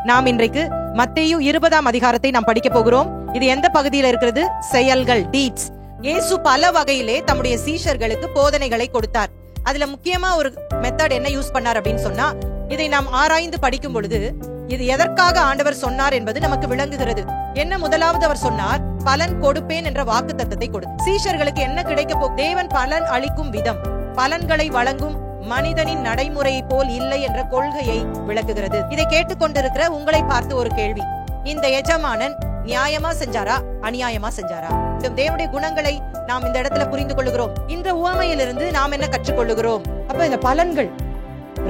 நாம் இன்றைக்கு மத்தேயு 20ஆம் அதிகாரத்தை நாம் படிக்க போகிறோம். இது எந்த பகுதியில் இருக்கிறது? செயல்கள், டீட்ஸ். இயேசு பல வகையிலே தம்முடைய சீஷர்களுக்கு போதனைகளை கொடுத்தார். அதுல முக்கியமா ஒரு மெத்தட் என்ன யூஸ் பண்ணார் அப்படின்னு சொன்னா, இதை நாம் ஆராய்ந்து படிக்கும் பொழுது இது எதற்காக ஆண்டவர் சொன்னார் என்பது நமக்கு விளங்குகிறது. என்ன முதலாவது அவர் சொன்னார்? பலன் கொடுப்பேன் என்ற வாக்கு தத்தத்தை கொடுத்தார். சீஷர்களுக்கு என்ன கிடைக்க போ, தேவன் பலன் அளிக்கும் விதம், பலன்களை வழங்கும் மனிதனின் நடைமுறையை போல் இல்லை என்ற கொள்கையை விளக்குகிறது. இதை கேட்டுக்கொண்டிருக்கிற உங்களை பார்த்து ஒரு கேள்வி: இந்த எஜமானன் நியாயமா செஞ்சாரா, அநியாயமா செஞ்சாரா? தேவனுடைய குணங்களை நாம் இந்த இடத்துல புரிந்து கொள்ளுகிறோம். இந்த உவமையிலிருந்து நாம் என்ன கற்றுக்கொள்ளுகிறோம்? அப்ப இந்த பலன்கள்,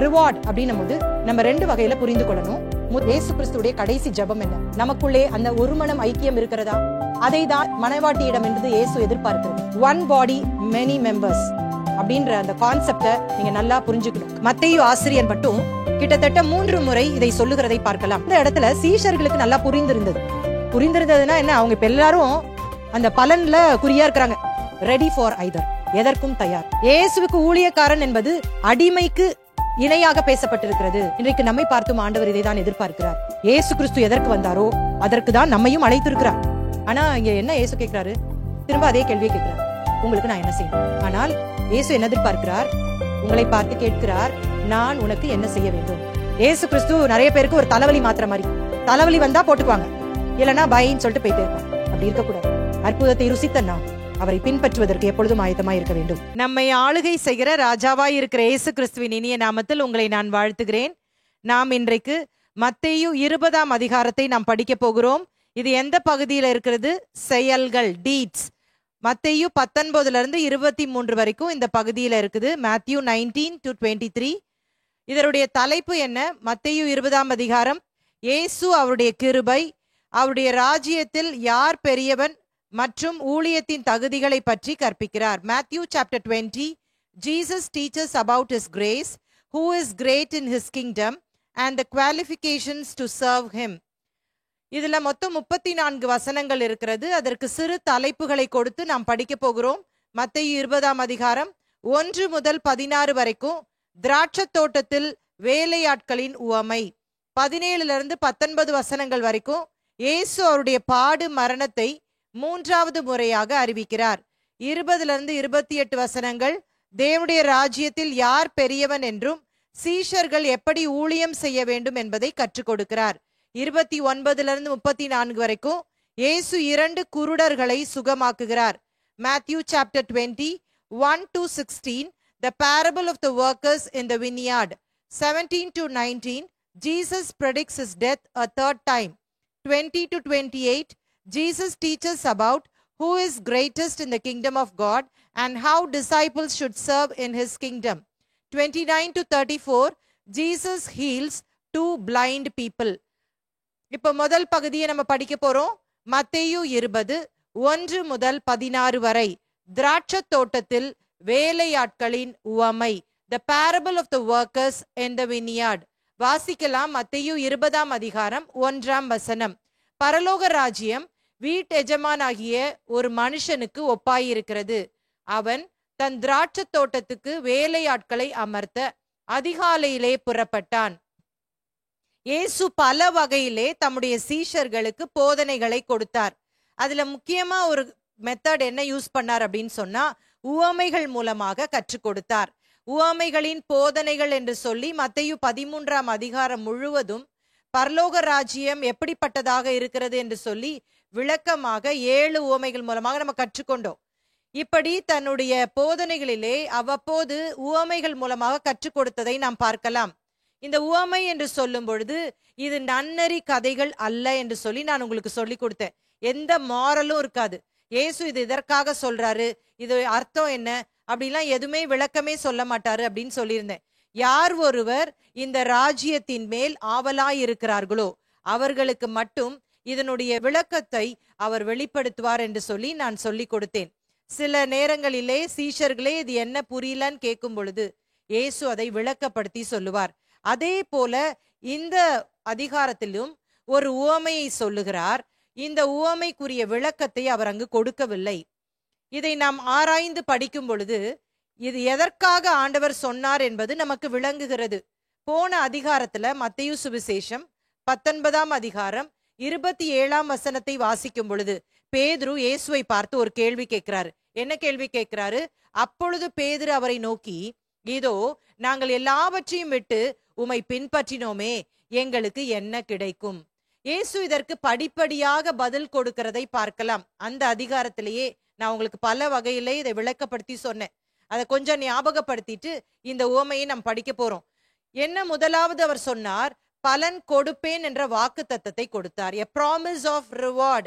ரிவார்ட் அப்படின்னும் போது நம்ம ரெண்டு வகையில புரிந்து கொள்ளணும். இயேசு கிறிஸ்துடைய கடைசி ஜெபம் என்ன? நமக்குள்ளே அந்த ஒரு மனம் ஐக்கியம் இருக்கிறதா? அதை தான் மனைவாட்டியிடம் என்று இயேசு எதிர்பார்க்கிறது. ஒன் பாடி மெனி மெம்பர்ஸ் அப்படின்ற அந்த கான்செப்ட நீங்க நல்லா புரிஞ்சுக்கணும். மத்தேயு ஆசிரியர் மட்டும் கிட்டத்தட்ட 3 முறை இதை சொல்லுகிறதை பார்க்கலாம். இந்த இடத்துல சீஷர்களுக்கு நல்லா புரிந்திருந்ததுன்னா என்ன? அவங்க இப்ப எல்லாரும் அந்த பலன்ல குறியா இருக்கிறாங்க. ரெடி ஃபார் ஐதர், எதற்கும் தயார். இயேசுவுக்கு ஊழியக்காரன் என்பது அடிமைக்கு இணையாக பேசப்பட்டிருக்கிறது. இன்றைக்கு நம்மை பார்த்தும் ஆண்டவர் இதை தான் எதிர்பார்க்கிறார். இயேசு கிறிஸ்து எதற்கு வந்தாரோ அதற்கு தான் நம்மையும் அழைத்திருக்கிறார். ஆனா இங்க என்ன இயேசு கேட்கிறாரு? திரும்ப அதே கேள்வியை கேட்கிறார், உங்களுக்கு நான் என்ன செய்யணும்? ஆனால் இயேசு என்ன எதிர்பார்க்கிறார்? உங்களை பார்த்து கேட்கிறார், நான் உனக்கு என்ன செய்ய வேண்டும்? இயேசு கிறிஸ்து நிறைய பேருக்கு ஒரு தலைவலி மாத்திர மாதிரி, தலைவலி வந்தா போட்டுக்குவாங்க, இல்லன்னா பைன்னு சொல்லிட்டு போயிட்டே இருப்பாங்க. அப்படி இருக்கக்கூடாது. அற்புதத்தை ருசித்த நாம் அவரை பின்பற்றுவதற்கு எப்பொழுதும் ஆயத்தமாய் இருக்க வேண்டும். நம்மை ஆளுகை செய்கிற ராஜாவாய் இருக்கிற இயேசு கிறிஸ்துவின் இனிய நாமத்தில் உங்களை நான் வாழ்த்துகிறேன். நாம் இன்றைக்கு மத்தேயு 20ஆம் அதிகாரத்தை நாம் படிக்க போகிறோம். இது எந்த பகுதியில் இருக்கிறது? செயல்கள், டீட்ஸ். மத்தேயு 19 23 வரைக்கும் இந்த பகுதியில் இருக்குது. Matthew 19 to 23. இதனுடைய தலைப்பு என்ன? மத்தேயு 20ஆம் அதிகாரம், இயேசு அவருடைய கிருபை, அவருடைய ராஜ்யத்தில் யார் பெரியவன் மற்றும் ஊழியத்தின் தகுதிகளை பற்றி கற்பிக்கிறார். Matthew chapter 20, Jesus teaches about his grace, who is great in his kingdom and the qualifications to serve him. இதுல மொத்தம் 34 வசனங்கள் இருக்கிறது. அதற்கு சிறு தலைப்புகளை கொடுத்து நாம் படிக்க போகிறோம். மத்தேயு 20ஆம் அதிகாரம் 1 முதல் 16 வரைக்கும் திராட்சை தோட்டத்தில் வேலையாட்களின் உவமை. 17 19 வசனங்கள் வரைக்கும் இயேசு அவருடைய பாடு மரணத்தை 3வது முறையாக அறிவிக்கிறார். 20 28 வசனங்கள் தேவனுடைய ராஜ்யத்தில் யார் பெரியவன் என்றும் சீஷர்கள் எப்படி ஊழியம் செய்ய வேண்டும் என்பதை கற்றுக் கொடுக்கிறார். 29 34 வரைக்கும் இயேசு 2 குருடர்களை சுகமாக்குகிறார். Matthew chapter 20 1 to 16, the parable of the workers in the vineyard. 17 to 19, Jesus predicts his death a third time. 20 to 28, Jesus teaches about who is greatest in the kingdom of God and how disciples should serve in his kingdom. 29 to 34, Jesus heals 2 blind people. இப்போ முதல் பகுதியை நம்ம படிக்க போறோம். மத்தேயு 20 1 முதல் 16 வரை திராட்சை தோட்டத்தில் வேலையாட்களின் உவமை. The parable of the workers in the vineyard. வாசிக்கலாம். மத்தேயு 20ஆம் அதிகாரம் 1ஆம் வசனம். பரலோக ராஜ்யம் வீட்டெஜமானாகிய ஒரு மனுஷனுக்கு ஒப்பாயிருக்கிறது. அவன் தன் திராட்சை தோட்டத்துக்கு வேலையாட்களை அமர்த்த அதிகாலையிலே புறப்பட்டான். இயேசு பல வகையிலே தம்முடைய சீஷர்களுக்கு போதனைகளை கொடுத்தார். அதுல முக்கியமா ஒரு மெத்தட் என்ன யூஸ் பண்ணார் அப்படின்னு சொன்னா, உவமைகள் மூலமாக கற்றுக் கொடுத்தார். உவமைகளின் போதனைகள் என்று சொல்லி மத்தேயு 13ஆம் அதிகாரம் முழுவதும் பரலோக ராஜ்யம் எப்படிப்பட்டதாக இருக்கிறது என்று சொல்லி விளக்கமாக 7 உவமைகள் மூலமாக நம்ம கற்றுக்கொண்டோம். இப்படி தன்னுடைய போதனைகளிலே அவ்வப்போது உவமைகள் மூலமாக கற்றுக் கொடுத்ததை நாம் பார்க்கலாம். இந்த உவமை என்று சொல்லும் பொழுது இது நன்னறி கதைகள் அல்ல என்று சொல்லி நான் உங்களுக்கு சொல்லி கொடுத்தேன். எந்த மாரலும் இருக்காது. இயேசு இது இதற்காக சொல்றாரு, இது அர்த்தம் என்ன அப்படிலாம் எதுவுமே விளக்கமே சொல்ல மாட்டாரு அப்படின்னு சொல்லியிருந்தேன். யார் ஒருவர் இந்த ராஜ்யத்தின் மேல் ஆவலாய் இருக்கிறார்களோ அவர்களுக்கு மட்டும் இதனுடைய விளக்கத்தை அவர் வெளிப்படுத்துவார் என்று சொல்லி நான் சொல்லி கொடுத்தேன். சில நேரங்களிலே சீஷர்களே இது என்ன புரியலன்னு கேட்கும் பொழுது இயேசு அதை விளக்கப்படுத்தி சொல்லுவார். அதே போல இந்த அதிகாரத்திலும் ஒரு உவமையை சொல்லுகிறார். இந்த உவமைக்குரிய விளக்கத்தை அவர் அங்கு கொடுக்கவில்லை. இதை நாம் ஆராய்ந்து படிக்கும் பொழுது இது எதற்காக ஆண்டவர் சொன்னார் என்பது நமக்கு விளங்குகிறது. போன அதிகாரத்துல மத்தேயு சுவிசேஷம் 19ஆம் அதிகாரம் 27ஆம் வசனத்தை வாசிக்கும் பொழுது பேதுரு இயேசுவை பார்த்து ஒரு கேள்வி கேட்கிறாரு. என்ன கேள்வி கேட்கிறாரு? அப்பொழுது பேதுரு அவரை நோக்கி, இதோ நாங்கள் எல்லாவற்றையும் விட்டு உம்மை பின்பற்றினோமே, எங்களுக்கு என்ன கிடைக்கும்? இயேசு இதற்கு படிப்படியாக பதில் கொடுக்கிறதை பார்க்கலாம். அந்த அதிகாரத்திலேயே நான் உங்களுக்கு பல வகையிலே இதை விளக்கப்படுத்தி சொன்னேன். அதை கொஞ்சம் ஞாபகப்படுத்திட்டு இந்த உவமையை நாம் படிக்க போறோம். என்ன முதலாவது அவர் சொன்னார்? பலன் கொடுப்பேன் என்ற வாக்கு தத்தத்தை கொடுத்தார். a promise of reward.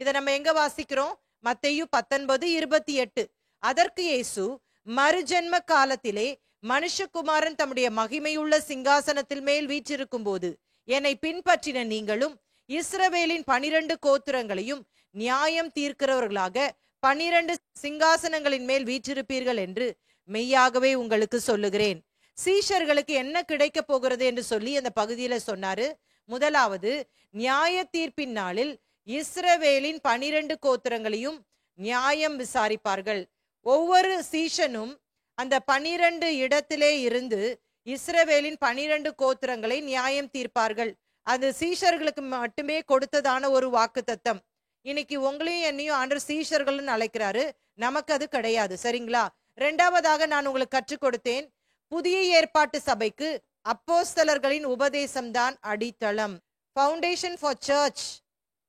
இதை நம்ம எங்க வாசிக்கிறோம்? மத்தேயு 19:28. அதற்கு இயேசு, மறுஜென்ம காலத்திலே மனுஷகுமாரன் தம்முடைய மகிமையுள்ள சிங்காசனத்தில் மேல் வீற்றிருக்கும் போது என்னை பின்பற்றின நீங்களும் இஸ்ரவேலின் 12 கோத்திரங்களையும் நியாயம் தீர்க்கிறவர்களாக 12 சிங்காசனங்களின் மேல் வீற்றிருப்பீர்கள் என்று மெய்யாகவே உங்களுக்கு சொல்லுகிறேன். சீஷர்களுக்கு என்ன கிடைக்க போகிறது என்று சொல்லி அந்த பகுதியில சொன்னாரு. முதலாவது, நியாய தீர்ப்பின் நாளில் இஸ்ரவேலின் 12 கோத்திரங்களையும் நியாயம் விசாரிப்பார்கள். ஒவ்வொரு சீஷனும் அந்த 12 இடத்திலே இருந்து இஸ்ரவேலின் 12 கோத்திரங்களை நியாயம் தீர்ப்பார்கள். அது சீஷர்களுக்கு மட்டுமே கொடுத்ததான ஒரு வாக்கு தத்தம். இன்னைக்கு உங்களையும் என்னையும் ஆண்டவர் சீஷர்கள்னு அழைக்கிறாரு, நமக்கு அது கிடையாது. சரிங்களா? இரண்டாவதாக நான் உங்களுக்கு கற்றுக் கொடுத்தேன், புதிய ஏற்பாட்டு சபைக்கு அப்போஸ்தலர்களின் உபதேசம் தான் அடித்தளம். ஃபவுண்டேஷன் ஃபார் சர்ச்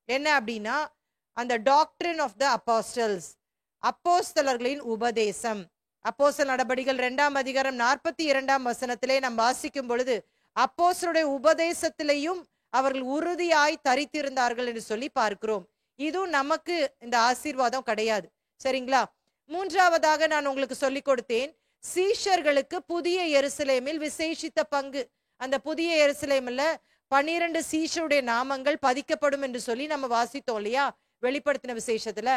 என்ன அப்படின்னா அந்த டாக்ட்ரின் ஆஃப் த அப்போஸ்டல்ஸ், அப்போஸ்தலர்களின் உபதேசம். அப்போஸ்தலர் நடபடிகள் 2ஆம் அதிகாரம் 42ஆம் வசனத்திலே நாம் வாசிக்கும் பொழுது அப்போஸ்தலருடைய உபதேசத்திலேயும் அவர்கள் உறுதியாய் தரித்திருந்தார்கள் என்று சொல்லி பார்க்கிறோம். இதுவும் நமக்கு இந்த ஆசீர்வாதம் கிடையாது. சரிங்களா? மூன்றாவதாக நான் உங்களுக்கு சொல்லிக் கொடுத்தேன், சீஷர்களுக்கு புதிய எருசலேமில் விசேஷித்த பங்கு. அந்த புதிய எருசலேமில் 12 சீஷருடைய நாமங்கள் பதிக்கப்படும் என்று சொல்லி நம்ம வாசித்தோம் இல்லையா வெளிப்படுத்தின விசேஷத்துல.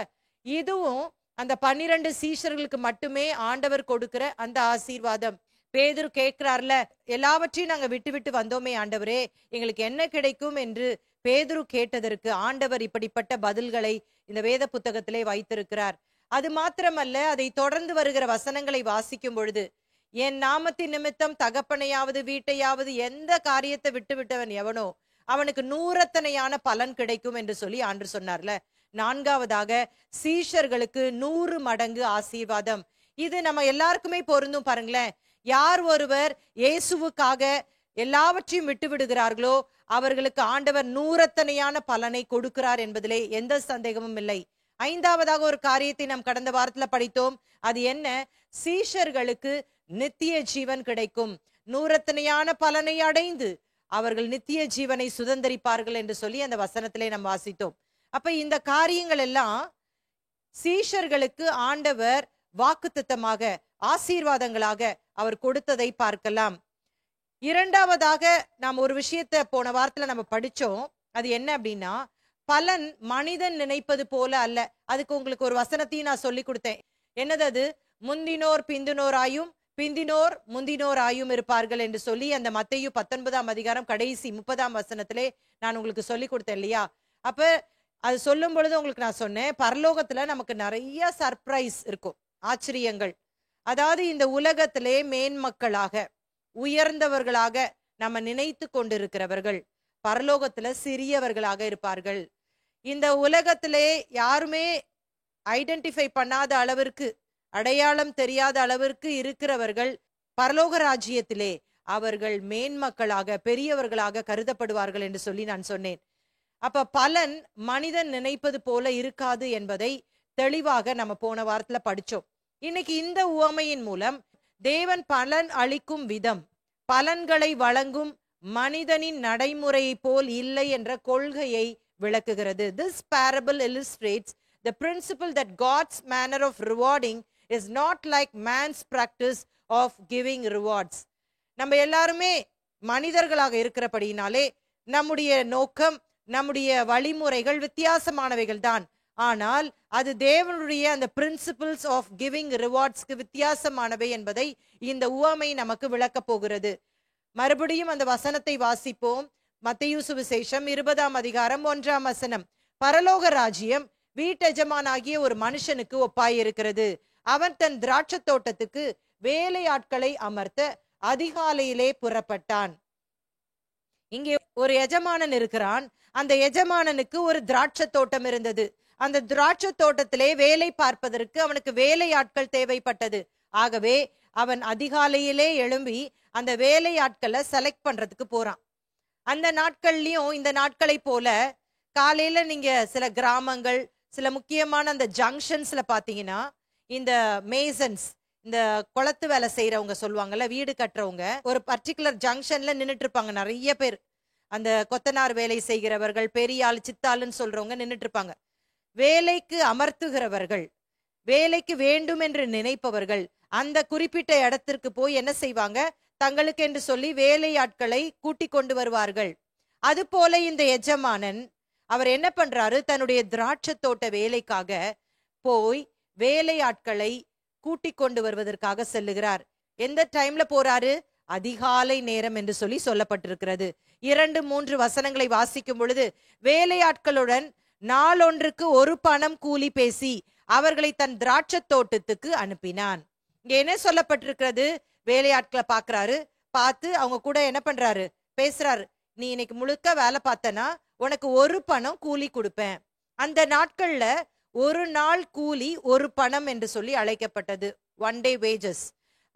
இதுவும் அந்த 12 சீஷர்களுக்கு மட்டுமே ஆண்டவர் கொடுக்கிற அந்த ஆசீர்வாதம். பேதுரு கேட்கிறார்ல, எல்லாவற்றையும் நாங்க விட்டு விட்டு வந்தோமே ஆண்டவரே, எங்களுக்கு என்ன கிடைக்கும் என்று பேதுரு கேட்டதற்கு ஆண்டவர் இப்படிப்பட்ட பதில்களை இந்த வேத புத்தகத்திலே வைத்திருக்கிறார். அது மாத்திரமல்ல, அதை தொடர்ந்து வருகிற வசனங்களை வாசிக்கும் பொழுது, என் நாமத்தின் நிமித்தம் தகப்பனையாவது வீட்டையாவது எந்த காரியத்தை விட்டு விட்டவன் எவனோ அவனுக்கு 100 பலன் கிடைக்கும் என்று சொல்லி ஆண்டவர் சொன்னார்ல. நான்காவதாக, சீஷர்களுக்கு 100 மடங்கு ஆசீர்வாதம். இது நம்ம எல்லாருக்குமே பொருந்தும். பாருங்களேன், யார் ஒருவர் இயேசுவுக்காக எல்லாவற்றையும் விட்டு விடுகிறார்களோ அவர்களுக்கு ஆண்டவர் 100 பலனை கொடுக்கிறார் என்பதிலே எந்த சந்தேகமும் இல்லை. ஐந்தாவதாக ஒரு காரியத்தை நாம் கடந்த வாரத்துல படித்தோம். அது என்ன? சீஷர்களுக்கு நித்திய ஜீவன் கிடைக்கும். 100 பலனை அடைந்து அவர்கள் நித்திய ஜீவனை சுதந்தரிப்பார்கள் என்று சொல்லி அந்த வசனத்திலே நாம் வாசித்தோம். அப்ப இந்த காரியங்கள் எல்லாம் சீஷர்களுக்கு ஆண்டவர் வாக்குத்தத்தமாக ஆசீர்வாதங்களாக அவர் கொடுத்ததை பார்க்கலாம். இரண்டாவதாக நாம் ஒரு விஷயத்தை போன வாரத்துல நம்ம படிச்சோம். அது என்ன அப்படின்னா, பலன் மனிதன் நினைப்பது போல அல்ல. அதுக்கு உங்களுக்கு ஒரு வசனத்தையும் நான் சொல்லி கொடுத்தேன். என்னது அது? முந்தினோர் பிந்தினோராயும் பிந்தினோர் முந்தினோராயும் இருப்பார்கள் என்று சொல்லி அந்த மத்தேயு 19ஆம் அதிகாரம் கடைசி 30ஆம் வசனத்திலே நான் உங்களுக்கு சொல்லி கொடுத்தேன் இல்லையா? அப்ப அது சொல்லும் பொழுது உங்களுக்கு நான் சொன்னேன், பரலோகத்துல நமக்கு நிறைய சர்ப்ரைஸ் இருக்கும், ஆச்சரியங்கள். அதாவது இந்த உலகத்திலே மேன்மக்களாக உயர்ந்தவர்களாக நம்ம நினைத்து கொண்டிருக்கிறவர்கள் பரலோகத்துல சிறியவர்களாக இருப்பார்கள். இந்த உலகத்திலே யாருமே ஐடென்டிஃபை பண்ணாத அளவிற்கு, அடையாளம் தெரியாத அளவிற்கு இருக்கிறவர்கள் பரலோக ராஜ்யத்திலே அவர்கள் மேன்மக்களாக பெரியவர்களாக கருதப்படுவார்கள் என்று சொல்லி நான் சொன்னேன். அப்ப பலன் மனிதன் நினைப்பது போல இருக்காது என்பதை தெளிவாக நம்ம போன வாரத்துல படிச்சோம். இன்னைக்கு இந்த உவமையின் மூலம் தேவன் பலன் அளிக்கும் விதம், பலன்களை வழங்கும் மனிதனின் நடைமுறையை போல் இல்லை என்ற கொள்கையை விளக்குகிறது. This parable illustrates the principle that God's manner of rewarding is not like man's practice of giving rewards. நம்ம எல்லாருமே மனிதர்களாக இருக்கிறபடினாலே நம்முடைய நோக்கம், நம்முடைய வழிமுறைகள் வித்தியாசமானவைகள் தான். ஆனால் அது தேவனுடைய அந்த பிரின்சிபிள்ஸ் ஆஃப் கிவிங் ரிவார்ட்ஸ்க்கு வித்தியாசமானவை என்பதை இந்த உவமை நமக்கு விளக்க போகிறது. மறுபடியும் அந்த வசனத்தை வாசிப்போம். மத்தேயு சுவிசேஷம் 20ஆம் அதிகாரம் 1ஆம் வசனம். பரலோக ராஜ்யம் வீட்டெஜமானாகிய ஒரு மனுஷனுக்கு ஒப்பாயிருக்கிறது. அவன் தன் திராட்சை தோட்டத்துக்கு வேலையாட்களை அமர்த்த அதிகாலையிலே புறப்பட்டான். இங்கே ஒரு எஜமானன் இருக்கிறான். அந்த எஜமானனுக்கு ஒரு திராட்சை தோட்டம் இருந்தது. அந்த திராட்சை தோட்டத்திலே வேலை பார்ப்பதற்கு அவனுக்கு வேலையாட்கள் தேவைப்பட்டது. ஆகவே அவன் அதிகாலையிலே எழும்பி அந்த வேலையாட்களை செலக்ட் பண்றதுக்கு போறான். அந்த நாட்கள்லயும் இந்த நாட்களை போல காலையில நீங்க சில கிராமங்கள், சில முக்கியமான அந்த ஜங்ஷன்ஸ்ல பாத்தீங்கன்னா, இந்த மேசன்ஸ், இந்த குளத்து வேலை செய்யறவங்க சொல்லுவாங்கல்ல, வீடு கட்டுறவங்க ஒரு பர்டிகுலர் ஜங்ஷன்ல நின்றுட்டு இருப்பாங்க. நிறைய பேர் அந்த கொத்தனார் வேலை செய்கிறவர்கள், பெரிய ஆள் சித்தாளுன்னு சொல்றவங்க நின்றுட்டு இருப்பாங்க. வேலைக்கு அமர்த்துகிறவர்கள், வேலைக்கு வேண்டும் என்று நினைப்பவர்கள் அந்த குறிப்பிட்ட இடத்திற்கு போய் என்ன செய்வாங்க, தங்களுக்கு என்று சொல்லி வேலையாட்களை கூட்டிக் கொண்டு வருவார்கள். அது போல இந்த எஜமானன் அவர் என்ன பண்றாரு, தன்னுடைய திராட்சை தோட்ட வேலைக்காக போய் வேலையாட்களை கூட்டிக் கொண்டு வருவதற்காக செல்லுகிறார். எந்த டைம்ல போறாரு, அதிகாலை நேரம் என்று சொல்லி சொல்லப்பட்டிருக்கிறது. 2-3 வசனங்களை வாசிக்கும் பொழுது, வேலையாட்களுடன் நாளொன்றுக்கு 1 பணம் கூலி பேசி அவர்களை தன் திராட்சை தோட்டத்துக்கு அனுப்பினான். இங்க என்ன சொல்லப்பட்டிருக்கிறது, வேலையாட்களை பாக்குறாரு, பார்த்து அவங்க கூட என்ன பண்றாரு, பேசுறாரு. நீ இன்னைக்கு முழுக்க வேலை பார்த்தனா உனக்கு 1 பணம் கூலி கொடுப்பேன். அந்த நாட்கள்ல 1 நாள் கூலி 1 பணம் என்று சொல்லி அழைக்கப்பட்டது, 1 day wages.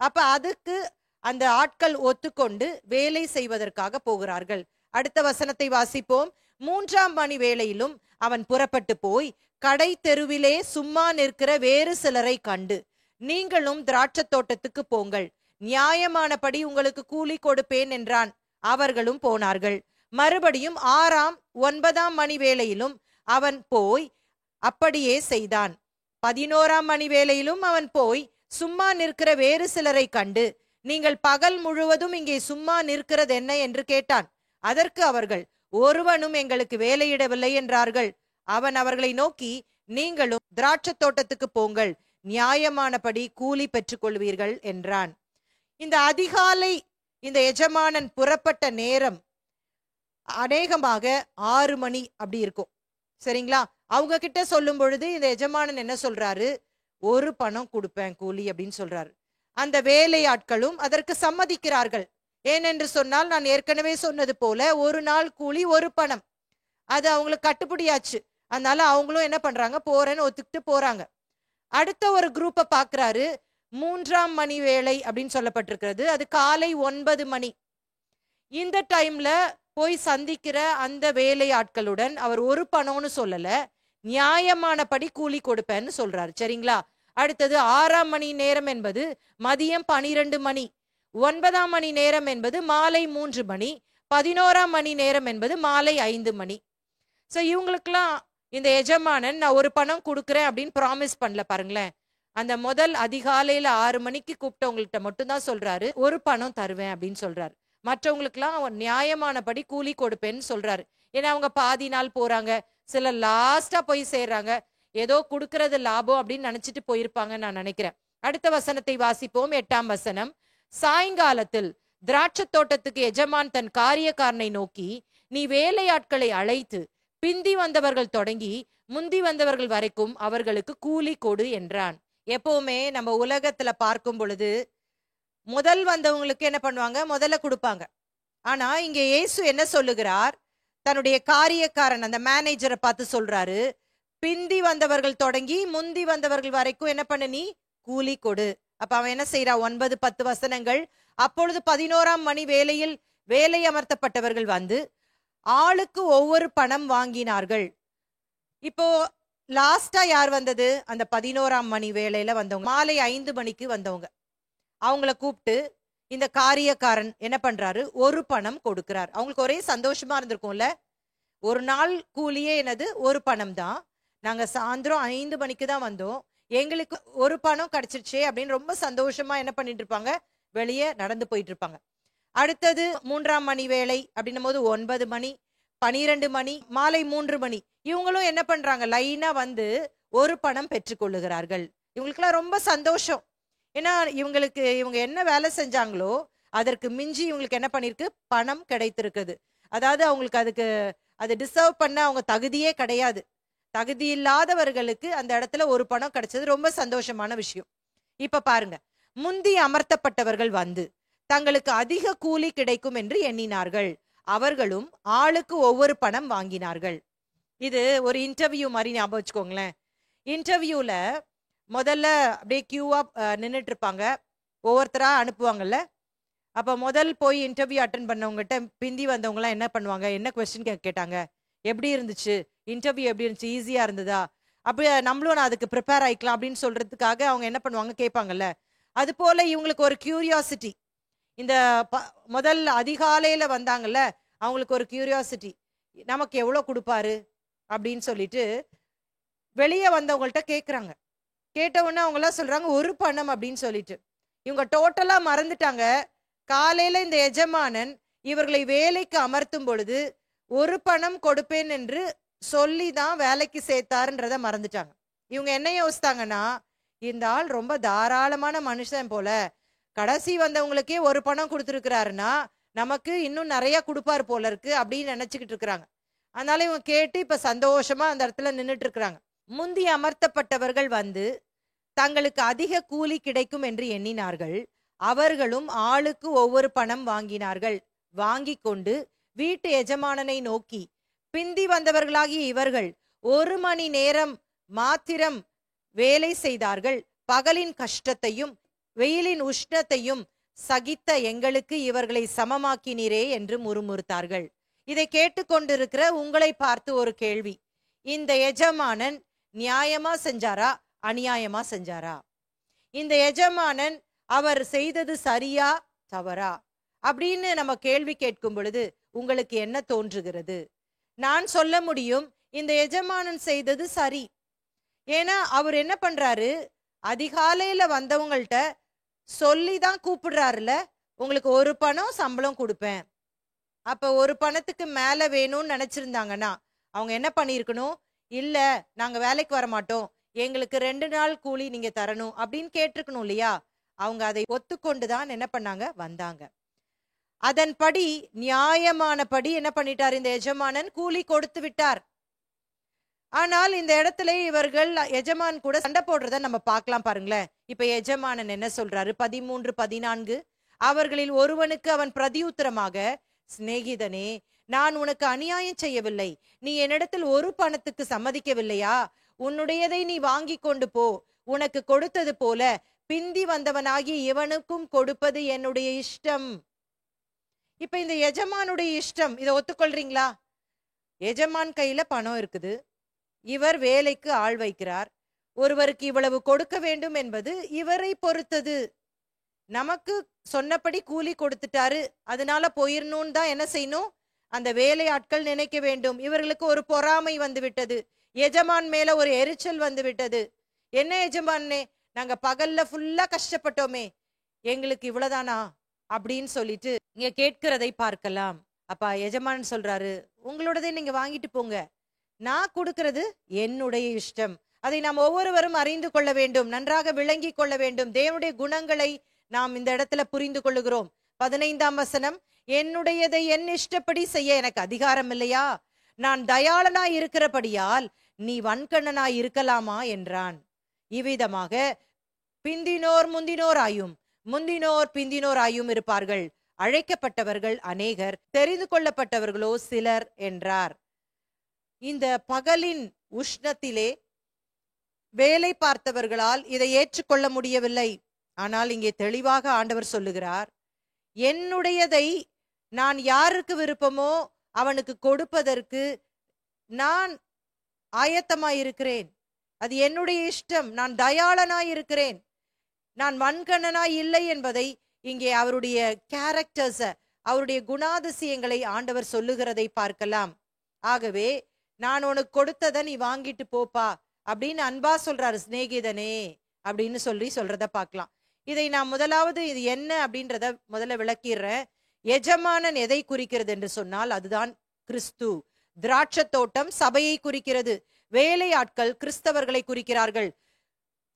அப்ப அதுக்கு அந்த ஆட்கள் ஒத்துக்கொண்டு வேலை செய்வதற்காக போகிறார்கள். அடுத்த வசனத்தை வாசிப்போம். 3ஆம் மணி வேளையிலும் அவன் புறப்பட்டு போய் கடை தெருவிலே சும்மா நிற்கிற வேறு சிலரை கண்டு, நீங்களும் திராட்சை தோட்டத்துக்கு போங்கள், நியாயமானபடி உங்களுக்கு கூலி கொடுப்பேன் என்றான். அவர்களும் போனார்கள். மறுபடியும் 6ஆம் 9ஆம் மணி வேளையிலும் அவன் போய் அப்படியே செய்தான். 11ஆம் மணி வேளையிலும் அவன் போய் சும்மா நிற்கிற வேறு சிலரை கண்டு, நீங்கள் பகல் முழுவதும் இங்கே சும்மா நிற்கிறது என்ன என்று கேட்டான். அதற்கு அவர்கள், ஒருவனும் எங்களுக்கு வேலையிடவில்லை என்றார்கள். அவன் அவர்களை நோக்கி, நீங்களும் திராட்சை தோட்டத்துக்கு போங்கள், நியாயமானபடி கூலி பெற்றுக் கொள்வீர்கள் என்றான். இந்த அதிகாலை இந்த எஜமானன் புறப்பட்ட நேரம் அநேகமாக 6 மணி அப்படி இருக்கும், சரிங்களா? அவங்க கிட்ட சொல்லும் பொழுது இந்த எஜமானன் என்ன சொல்றாரு, 1 பணம் கொடுப்பேன் கூலி அப்படின்னு சொல்றாரு. அந்த வேலையாட்களும் அதற்கு சம்மதிக்கிறார்கள். ஏனென்று சொன்னால், நான் ஏற்கனவே சொன்னது போல 1 நாள் கூலி 1 பணம், அது அவங்களுக்கு கட்டுப்படியாச்சு. அதனால அவங்களும் என்ன பண்றாங்க, போறேன்னு ஒத்துக்கிட்டு போறாங்க. அடுத்த ஒரு குரூப்பை பாக்குறாரு. 3ஆம் மணி வேளை அப்படின்னு சொல்லப்பட்டிருக்கிறது. அது காலை 9 மணி. இந்த டைம்ல போய் சந்திக்கிற அந்த வேலையாட்களுடன் அவர் 1 பணம்னு சொல்லல, நியாயமானபடி கூலி கொடுப்பேன்னு சொல்றாரு, சரிங்களா? அடுத்தது 6ஆம் மணி நேரம் என்பது மதியம் 12 மணி, 9ஆம் மணி நேரம் என்பது மாலை 3 மணி, 11ஆம் மணி நேரம் என்பது மாலை 5 மணி. ஸோ இவங்களுக்கெல்லாம் இந்த எஜமானன் நான் 1 பணம் கொடுக்குறேன் அப்படின்னு ப்ராமிஸ் பண்ணல பாருங்களேன். அந்த முதல் அதிகாலையில 6 மணிக்கு கூப்பிட்டவங்கள்ட்ட மட்டும்தான் சொல்றாரு 1 பணம் தருவேன் அப்படின்னு சொல்றாரு. மற்றவங்களுக்குலாம் அவன் நியாயமானபடி கூலி கொடுப்பேன்னு சொல்றாரு. ஏன்னா அவங்க பாதி நாள் போறாங்க, சில லாஸ்டா போய் சேர்றாங்க, ஏதோ கொடுக்கறது லாபம் அப்படின்னு நினைச்சிட்டு போயிருப்பாங்க நான் நினைக்கிறேன். அடுத்த வசனத்தை வாசிப்போம். 8ஆம் வசனம். சாயங்காலத்தில் திராட்சை தோட்டத்துக்கு எஜமான் தன் காரியக்காரனை நோக்கி, நீ வேலையாட்களை அழைத்து பிந்தி வந்தவர்கள் தொடங்கி முந்தி வந்தவர்கள் வரைக்கும் அவர்களுக்கு கூலி கொடு என்றான். எப்பவுமே நம்ம உலகத்துல பார்க்கும் பொழுது முதல் வந்தவங்களுக்கு என்ன பண்ணுவாங்க, முதல்ல கொடுப்பாங்க. ஆனா இங்க இயேசு என்ன சொல்லுகிறார், தன்னுடைய காரியக்காரன் அந்த மேனேஜரை பார்த்து சொல்றாரு, பிந்தி வந்தவர்கள் தொடங்கி முந்தி வந்தவர்கள் வரைக்கும் என்ன பண்ண, நீ கூலி கொடு. அப்ப அவன் என்ன செய்யறா, 9-10 வசனங்கள். அப்பொழுது 11ஆம் மணி வேளையில் வேலை அமர்த்தப்பட்டவர்கள் வந்து ஆளுக்கு ஒவ்வொரு பணம் வாங்கினார்கள். இப்போ லாஸ்டா யார் வந்தது, அந்த 11ஆம் மணி வேளையில வந்தவங்க, மாலை 5 மணிக்கு வந்தவங்க. அவங்கள கூப்பிட்டு இந்த காரியக்காரன் என்ன பண்றாரு, 1 பணம் கொடுக்கிறார். அவங்களுக்கு ஒரே சந்தோஷமா இருந்திருக்கும்ல, 1 நாள் கூலியே என்னது 1 பணம் தான், நாங்க சாயந்தரம் 5 மணிக்கு தான் வந்தோம், எங்களுக்கு 1 பணம் கிடைச்சிருச்சே அப்படின்னு ரொம்ப சந்தோஷமா என்ன பண்ணிட்டு இருப்பாங்க, வெளியே நடந்து போயிட்டு இருப்பாங்க. அடுத்தது 3ஆம் மணி வேளை அப்படின்னும் போது 9 மணி, 12 மணி, மாலை 3 மணி. இவங்களும் என்ன பண்றாங்க, லைனா வந்து 1 பணம் பெற்றுக்கொள்ளுகிறார்கள். இவங்களுக்குலாம் ரொம்ப சந்தோஷம். ஏன்னா இவங்க என்ன வேலை செஞ்சாங்களோ அதற்கு மிஞ்சி இவங்களுக்கு என்ன பண்ணிருக்கு, பணம் கிடைத்திருக்குது. அதாவது அவங்களுக்கு அதுக்கு அது டிசர்வ் பண்ண அவங்க தகுதியே கிடையாது. தகுதி இல்லாதவர்களுக்கு அந்த இடத்துல 1 பணம் கிடைச்சது ரொம்ப சந்தோஷமான விஷயம். இப்ப பாருங்க, முந்தி அமர்த்தப்பட்டவர்கள் வந்து தங்களுக்கு அதிக கூலி கிடைக்கும் என்று எண்ணினார்கள். அவர்களும் ஆளுக்கு ஒவ்வொரு பணம் வாங்கினார்கள். இது ஒரு இன்டர்வியூ மாதிரி ஞாபகம் வச்சுக்கோங்களேன். இன்டர்வியூல முதல்ல அப்படியே கியூவா நின்றுட்டு இருப்பாங்க, ஒவ்வொருத்தரா அனுப்புவாங்கல்ல. அப்ப முதல் போய் இன்டர்வியூ அட்டன் பண்ணவங்ககிட்ட பிந்தி வந்தவங்கலாம் என்ன பண்ணுவாங்க, என்ன கொஸ்டின் கேட்டாங்க, எப்படி இருந்துச்சு இன்டர்வியூ, எப்படி இருந்துச்சு, ஈஸியா இருந்ததா, அப்படி நம்மளும் நான் அதுக்கு ப்ரிப்பேர் ஆயிக்கலாம் அப்படின்னு சொல்றதுக்காக அவங்க என்ன பண்ணுவாங்க கேட்பாங்கல்ல. அது போல இவங்களுக்கு ஒரு கியூரியாசிட்டி. இந்த முதல் அதிகாலையில வந்தாங்கல்ல, அவங்களுக்கு ஒரு கியூரியாசிட்டி, நமக்கு எவ்வளவு கொடுப்பாரு அப்படின்னு சொல்லிட்டு வெளியே வந்தவங்கள்ட்ட கேட்குறாங்க. கேட்ட உடனே அவங்களாம் சொல்றாங்க ஒரு பணம் அப்படின்னு சொல்லிட்டு. இவங்க டோட்டலா மறந்துட்டாங்க, காலையில இந்த எஜமானன் இவர்களை வேலைக்கு அமர்த்தும் பொழுது ஒரு பணம் கொடுப்பேன் என்று சொல்லி தான் வேலைக்கு சேர்த்தாருன்றத மறந்துட்டாங்க. இவங்க என்ன யோசித்தாங்கன்னா, இந்த ஆள் ரொம்ப தாராளமான மனுஷன் போல, கடைசி வந்தவங்களுக்கே ஒரு பணம் கொடுத்துருக்கிறாருன்னா நமக்கு இன்னும் நிறைய கொடுப்பாரு போல இருக்கு அப்படின்னு நினைச்சுக்கிட்டு இருக்கிறாங்க. அதனால இவங்க கேட்டு இப்ப சந்தோஷமா அந்த இடத்துல நின்றுட்டு இருக்கிறாங்க. முந்தி அமர்த்தப்பட்டவர்கள் வந்து தங்களுக்கு அதிக கூலி கிடைக்கும் என்று எண்ணினார்கள். அவர்களும் ஆளுக்கு ஒவ்வொரு பணம் வாங்கினார்கள். வாங்கி கொண்டு வீட்டு எஜமானனை நோக்கி, பிந்தி வந்தவர்களாகிய இவர்கள் 1 மணி நேரம் மாத்திரம் வேலை செய்தார்கள், பகலின் கஷ்டத்தையும் வெயிலின் உஷ்ணத்தையும் சகித்த எங்களுக்கு இவர்களை சமமாக்கினீரே என்று முறுமுறுத்தார்கள். இதை கேட்டுக்கொண்டிருக்கிற உங்களை பார்த்து ஒரு கேள்வி, இந்த எஜமானன் நியாயமா செஞ்சாரா அநியாயமா செஞ்சாரா? இந்த எஜமானன் அவர் செய்தது சரியா தவறா அப்படின்னு நம்ம கேள்வி கேட்கும் பொழுது உங்களுக்கு என்ன தோன்றுகிறது? நான் சொல்ல முடியும், இந்த எஜமானன் செய்தது சரி. ஏன்னா அவர் என்ன பண்றாரு, அதிகாலையில வந்தவங்கள்ட்ட சொல்லிதான் கூப்பிடுறாருல, உங்களுக்கு ஒரு பணம் சம்பளம் கொடுப்பேன். அப்ப ஒரு பணத்துக்கு மேல வேணும்னு நினைச்சிருந்தாங்கன்னா அவங்க என்ன பண்ணிருக்கணும், இல்ல நாங்க வேலைக்கு வர மாட்டோம், எங்களுக்கு 2 நாள் கூலி நீங்க தரணும் அப்படின்னு கேட்டிருக்கணும் இல்லையா? அவங்க அதை ஒத்துக்கொண்டுதான் என்ன பண்ணாங்க, வந்தாங்க. அதன்படி நியாயமானபடி என்ன பண்ணிட்டார் இந்த எஜமானன், கூலி கொடுத்து விட்டார். ஆனால் இந்த இடத்துல இவர்கள் எஜமான் கூட சண்டை போடுறத நம்ம பார்க்கலாம் பாருங்களேன். இப்ப எஜமானன் என்ன சொல்றாரு, 13, 14, அவர்களில் ஒருவனுக்கு அவன் பிரதியுத்தரமாக, சிநேகிதனே, நான் உனக்கு அநியாயம் செய்யவில்லை, நீ என்னிடத்தில் ஒரு பணத்துக்கு சம்மதிக்கவில்லையா? உன்னுடையதை நீ வாங்கி கொண்டு போ, உனக்கு கொடுத்தது போல பிந்தி வந்தவனாகி இவனுக்கும் கொடுப்பது என்னுடைய இஷ்டம். இப்ப இந்த எஜமானுடைய இஷ்டம், இதை ஒத்துக்கொள்றீங்களா? எஜமான் கையில பணம் இருக்குது, இவர் வேலைக்கு ஆள் வைக்கிறார், ஒருவருக்கு இவ்வளவு கொடுக்க வேண்டும் என்பது இவரை பொறுத்தது. நமக்கு சொன்னபடி கூலி கொடுத்துட்டாரு, அதனால போயிடணும்னு தான் என்ன செய்யணும், அந்த வேலை ஆட்கள் நினைக்க வேண்டும். இவர்களுக்கு ஒரு பொறாமை வந்து விட்டது, எஜமான் மேல ஒரு எரிச்சல் வந்து விட்டது. என்ன எஜமானே, நாங்க பகல்ல ஃபுல்லா கஷ்டப்பட்டோமே, எங்களுக்கு இவ்வளவுதானா அப்படின்னு சொல்லிட்டு இங்க கேட்கிறதை பார்க்கலாம். அப்ப எஜமான் சொல்றாரு, உங்களோடதை நீங்க வாங்கிட்டு போங்க, நான் கொடுக்கிறது என்னுடைய இஷ்டம். அதை நாம் ஒவ்வொருவரும் அறிந்து கொள்ள வேண்டும், நன்றாக விளங்கி கொள்ள வேண்டும். தேவனுடைய குணங்களை நாம் இந்த இடத்துல புரிந்து கொள்ளுகிறோம். 15ஆம் வசனம், என்னுடையதை என் இஷ்டப்படி செய்ய எனக்கு அதிகாரம் இல்லையா? நான் தயாளனாய் இருக்கிறபடியால் நீ வன்கண்ணனாய் இருக்கலாமா என்றான். இவ்விதமாக பிந்தினோர் முந்தினோராயும் முந்தினோர் பிந்தினோராயும் இருப்பார்கள், அழைக்கப்பட்டவர்கள் அநேகர், தெரிந்து கொள்ளப்பட்டவர்களோ சிலர் என்றார். இந்த பகலின் உஷ்ணத்திலே வேலை பார்த்தவர்களால் இதை ஏற்றுக்கொள்ள முடியவில்லை. ஆனால் இங்கே தெளிவாக ஆண்டவர் சொல்லுகிறார், என்னுடையதை நான் யாருக்கு விருப்பமோ அவனுக்கு கொடுப்பதற்கு நான் ஆயத்தமாயிருக்கிறேன், அது என்னுடைய இஷ்டம், நான் தயாளனாய் இருக்கிறேன், நான் வன்கண்ணனாய் இல்லை என்பதை இங்கே அவருடைய கேரக்டர்ஸ, அவருடைய குணாதிசயங்களை ஆண்டவர் சொல்லுகிறதை பார்க்கலாம். ஆகவே நான் உனக்கு கொடுத்ததை நீ வாங்கிட்டு போப்பா அப்படின்னு அன்பா சொல்றாரு, சிநேகிதனே அப்படின்னு சொல்றத பார்க்கலாம். இதை நான் முதலாவது இது என்ன அப்படின்றத முதல்ல விளக்கிடுறேன். எஜமானன் எதை குறிக்கிறது என்று சொன்னால் அதுதான் கிறிஸ்து. திராட்சை தோட்டம் சபையை குறிக்கிறது, வேலை ஆட்கள் கிறிஸ்தவர்களை குறிக்கிறார்கள்.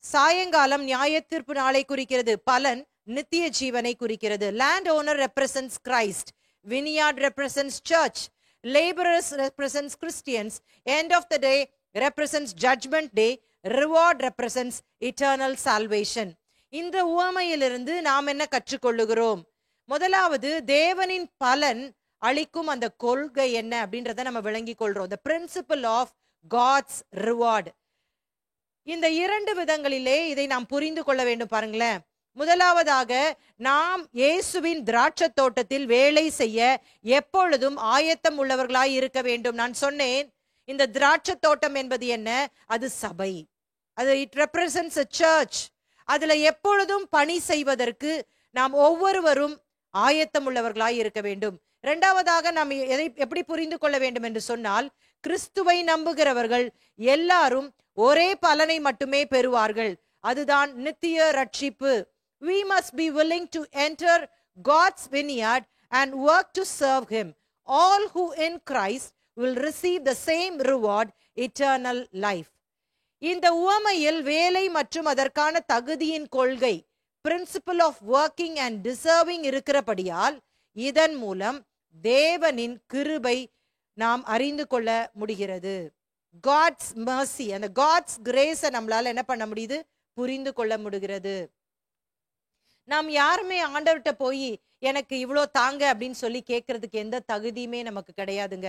சாயங்காலம் நியாய தீர்ப்பு நாளை குறிக்கிறது, பலன் நித்திய ஜீவனை குறிக்கிறது. Land owner represents Christ, vineyard represents church, laborers represents Christians, end of the day represents judgment day, reward represents eternal salvation. இந்த உவமையிலிருந்து நாம் என்ன கற்றுக்கொள்ளுகிறோம்? முதலாவது, தேவனின் பலன் அளிக்கும் அந்த கொள்கை என்ன அப்படின்றத நம்ம விளங்கி கொள்றோம். the principle of God's reward. இந்த இரண்டு விதங்களிலே இதை நாம் புரிந்து கொள்ள வேண்டும். பாருங்களேன், முதலாவதாக நாம் இயேசுவின் திராட்சை தோட்டத்தில் வேலை செய்ய எப்பொழுதும் ஆயத்தம் உள்ளவர்களாய் இருக்க வேண்டும். நான் சொன்னேன், இந்த திராட்சை தோட்டம் என்பது என்ன? அது சபை. அது இட் ரெப்ரசன்ட்ஸ் a church. அதுல எப்பொழுதும் பணி செய்வதற்கு நாம் ஒவ்வொருவரும் ஆயத்தம் உள்ளவர்களாய் இருக்க வேண்டும். இரண்டாவதாக நாம் எதை எப்படி புரிந்து கொள்ள வேண்டும் என்று சொன்னால், கிறிஸ்துவை நம்புகிறவர்கள் எல்லாரும் ஒரே பலனை மட்டுமே பெறுவார்கள். அதுதான் நித்திய ரட்சிப்பு. We must be willing to enter God's vineyard and work to serve him. All who in Christ will receive the same reward, eternal life. இந்த உவமையில் வேலை மற்றும் அதற்கான தகுதியின் கொள்கை, principle of working and deserving இருக்கிறபடியால் இதன் மூலம் தேவனின் கிருபை நாம் அறிந்து கொள்ள முடிகிறது. காட்ஸ் மர்சி, அந்த காட்ஸ் கிரேஸை நம்மளால என்ன பண்ண முடியுது? புரிந்து கொள்ள முடிகிறது. நாம் யாருமே ஆண்டவர்கிட்ட போய் எனக்கு இவ்வளோ தாங்க அப்படின்னு சொல்லி கேட்கறதுக்கு எந்த தகுதியுமே நமக்கு கிடையாதுங்க.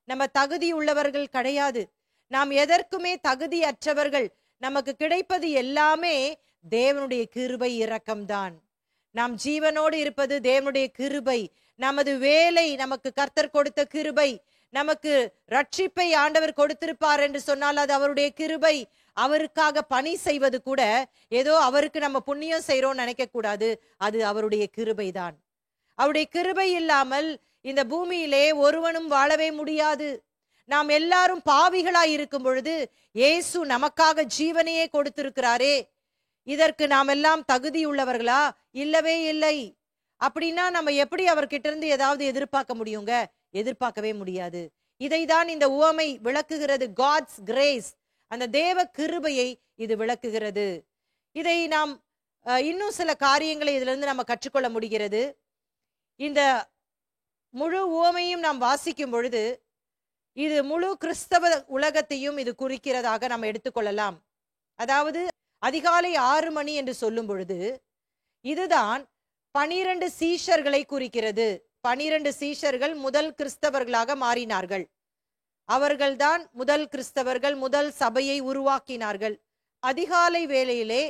நம்ம தகுதி உள்ளவர்கள் கிடையாது. நாம் எதற்குமே தகுதி அற்றவர்கள். நமக்கு கிடைப்பது எல்லாமே தேவனுடைய கிருபை இரக்கம்தான். நாம் ஜீவனோடு இருப்பது தேவனுடைய கிருபை. நமது வேலை நமக்கு கர்த்தர் கொடுத்த கிருபை. நமக்கு ரட்சிப்பை ஆண்டவர் கொடுத்திருப்பார் என்று சொன்னால் அது அவருடைய கிருபை. அவருக்காக பணி செய்வது கூட ஏதோ அவருக்கு நம்ம புண்ணியம் செய்யறோம்னு நினைக்க கூடாது. அது அவருடைய கிருபை தான். அவருடைய கிருபை இல்லாமல் இந்த பூமியிலே ஒருவனும் வாழவே முடியாது. நாம் எல்லாரும் பாவிகளாய் இருக்கும் பொழுது இயேசு நமக்காக ஜீவனையே கொடுத்திருக்கிறாரே, இதற்கு நாம் எல்லாம் தகுதி உள்ளவர்களா? இல்லவே இல்லை. அப்படின்னா நம்ம எப்படி அவர்கிட்ட இருந்து ஏதாவது எதிர்பார்க்க முடியுங்க? எதிர்பார்க்கவே முடியாது. இதைதான் இந்த உவமை விளக்குகிறது. காட்ஸ் கிரேஸ், அந்த தேவ கிருபையை இது விளக்குகிறது. இதை நாம் இன்னும் சில காரியங்களை இதுல இருந்து நம்ம கற்றுக்கொள்ள முடிகிறது. இந்த முழு உவமையும் நாம் வாசிக்கும் பொழுது இது முழு கிறிஸ்தவ உலகத்தையும் இது குறிக்கிறதாக நாம் எடுத்துக்கொள்ளலாம். அதாவது அதிகாலை 6 மணி என்று சொல்லும் பொழுது இதுதான் 12 சீஷர்களை குறிக்கிறது. 12 சீஷர்கள் முதல் கிறிஸ்தவர்களாக மாறினார்கள். அவர்கள்தான் முதல் கிறிஸ்தவர்கள், முதல் சபையை உருவாக்கினார்கள். அதிகாலை வேளையிலே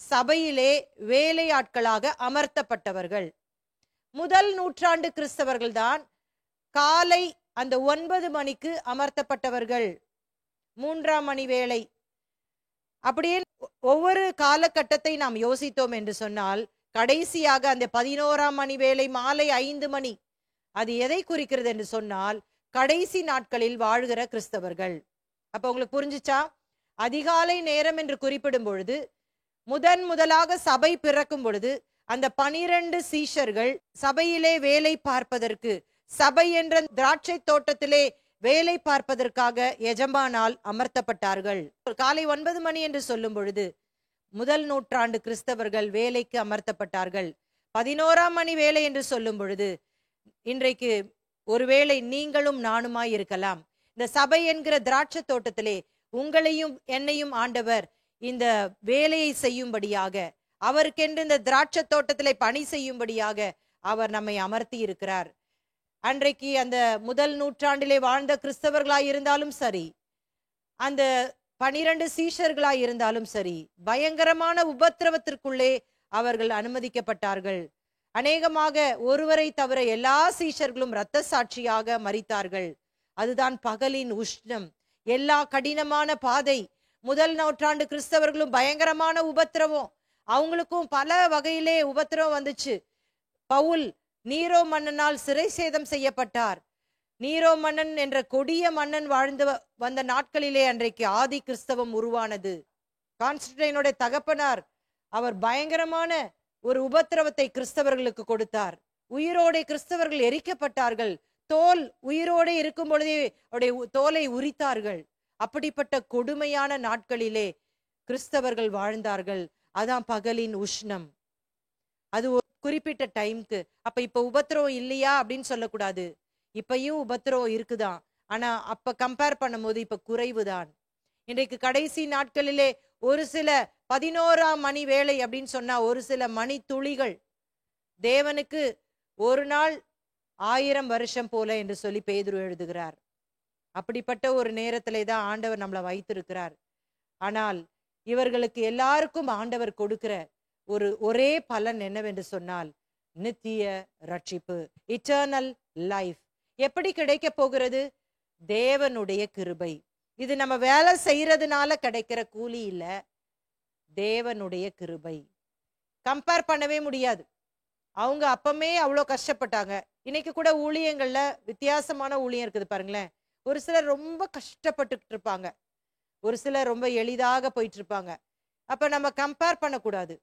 சபையிலே வேலையாட்களாக அமர்த்தப்பட்டவர்கள். முதல் நூற்றாண்டு கிறிஸ்தவர்கள் தான் காலை அந்த 9 மணிக்கு அமர்த்தப்பட்டவர்கள். 3ஆம் மணி வேளை. அப்படியே ஒவ்வொரு காலகட்டத்தை நாம் யோசித்தோம் என்று சொன்னால் கடைசியாக அந்த 11ஆம் மணி வேளை மாலை 5 மணி, அது எதை குறிக்கிறது என்று சொன்னால் கடைசி நாட்களில் வாழ்கிற கிறிஸ்தவர்கள். அப்ப உங்களுக்கு புரிஞ்சுச்சா? அதிகாலை நேரம் என்று குறிப்பிடும் பொழுது முதலாக சபை பிறக்கும் பொழுது அந்த 12 சீஷர்கள் சபையிலே வேலை பார்ப்பதற்கு, சபை என்ற திராட்சை தோட்டத்திலே வேலை பார்ப்பதற்காக எஜமானால் அமர்த்தப்பட்டார்கள். காலை 9 மணி என்று சொல்லும் பொழுது முதல் நூற்றாண்டு கிறிஸ்தவர்கள் வேலைக்கு அமர்த்தப்பட்டார்கள். 11ஆம் மணி வேலை என்று சொல்லும் பொழுது இன்றைக்கு ஒருவேளை நீங்களும் நானுமாய் இருக்கலாம். இந்த சபை என்கிற திராட்சை தோட்டத்திலே உங்களையும் என்னையும் ஆண்டவர் இந்த வேலையை செய்யும்படியாக, அவருக்கென்று இந்த திராட்சை தோட்டத்திலே பணி செய்யும்படியாக அவர் நம்மை அமர்த்தி இருக்கிறார். அன்றைக்கு அந்த முதல் நூற்றாண்டிலே வாழ்ந்த கிறிஸ்தவர்களாய் இருந்தாலும் சரி, அந்த 12 சீஷர்களாய் இருந்தாலும் சரி, பயங்கரமான உபத்திரவத்திற்குள்ளே அவர்கள் அனுமதிக்கப்பட்டார்கள். அநேகமாக ஒருவரை தவிர எல்லா சீஷர்களும் இரத்த சாட்சியாக மரித்தார்கள். அதுதான் பகலின் உஷ்ணம், எல்லா கடினமான பாதை. முதல் நூற்றாண்டு கிறிஸ்தவர்களும் பயங்கரமான உபத்திரவம், அவங்களுக்கும் பல வகையிலே உபத்திரவம் வந்துச்சு. பவுல் நீரோ மன்னனால் சிறை சேதம் செய்யப்பட்டார். நீரோ மன்னன் என்ற கொடிய மன்னன் வாழ்ந்து வந்த நாட்களிலே அன்றைக்கு ஆதி கிறிஸ்தவம் உருவானது. கான்ஸ்டன்டைனோட தகப்பனார் அவர் பயங்கரமான ஒரு உபத்திரவத்தை கிறிஸ்தவர்களுக்கு கொடுத்தார். உயிரோட கிறிஸ்தவர்கள் எரிக்கப்பட்டார்கள். தோல் உயிரோட இருக்கும் பொழுதே அவருடைய தோலை உரித்தார்கள். அப்படிப்பட்ட கொடுமையான நாட்களிலே கிறிஸ்தவர்கள் வாழ்ந்தார்கள். அதான் பகலின் உஷ்ணம். அது ஒரு குறிப்பிட்ட டைம்க்கு. அப்ப இப்ப உபத்திரவம் இல்லையா அப்படின்னு சொல்லக்கூடாது. இப்பயும் உபத்திரவம் இருக்குதான். ஆனா அப்ப கம்பேர் பண்ணும்போது இப்ப குறைவுதான். இன்றைக்கு கடைசி நாட்களிலே ஒரு சில 11ஆம் மணி வேளை அப்படின்னு சொன்னா ஒரு சில மணி துளிகள் தேவனுக்கு ஒரு நாள் 1000 வருஷம் போல என்று சொல்லி பேதுரு எழுதுகிறார். அப்படிப்பட்ட ஒரு நேரத்திலே தான் ஆண்டவர் நம்மளை வைத்திருக்கிறார். ஆனால் இவர்களுக்கு எல்லாருக்கும் ஆண்டவர் கொடுக்கிற ஒரே பலன் என்னவென்று சொன்னால் நித்திய ரட்சிப்பு, இட்டர்னல் லைஃப். எப்படி கிடைக்க போகிறது? தேவனுடைய கிருபை. இது நம்ம வேலை செய்யறதுனால கிடைக்கிற கூலி இல்ல, தேவனுடைய கிருபை. கம்பேர் பண்ணவே முடியாது. அவங்க அப்பமே அவ்வளோ கஷ்டப்பட்டாங்க. இன்னைக்கு கூட ஊழியங்கள்ல வித்தியாசமான ஊழியம் இருக்குது பாருங்களேன். ஒரு சிலர் ரொம்ப கஷ்டப்பட்டுக்கிட்டு இருப்பாங்க, ஒரு சிலர் ரொம்ப எளிதாக போயிட்டு இருப்பாங்க. அப்ப நம்ம கம்பேர் பண்ணக்கூடாது.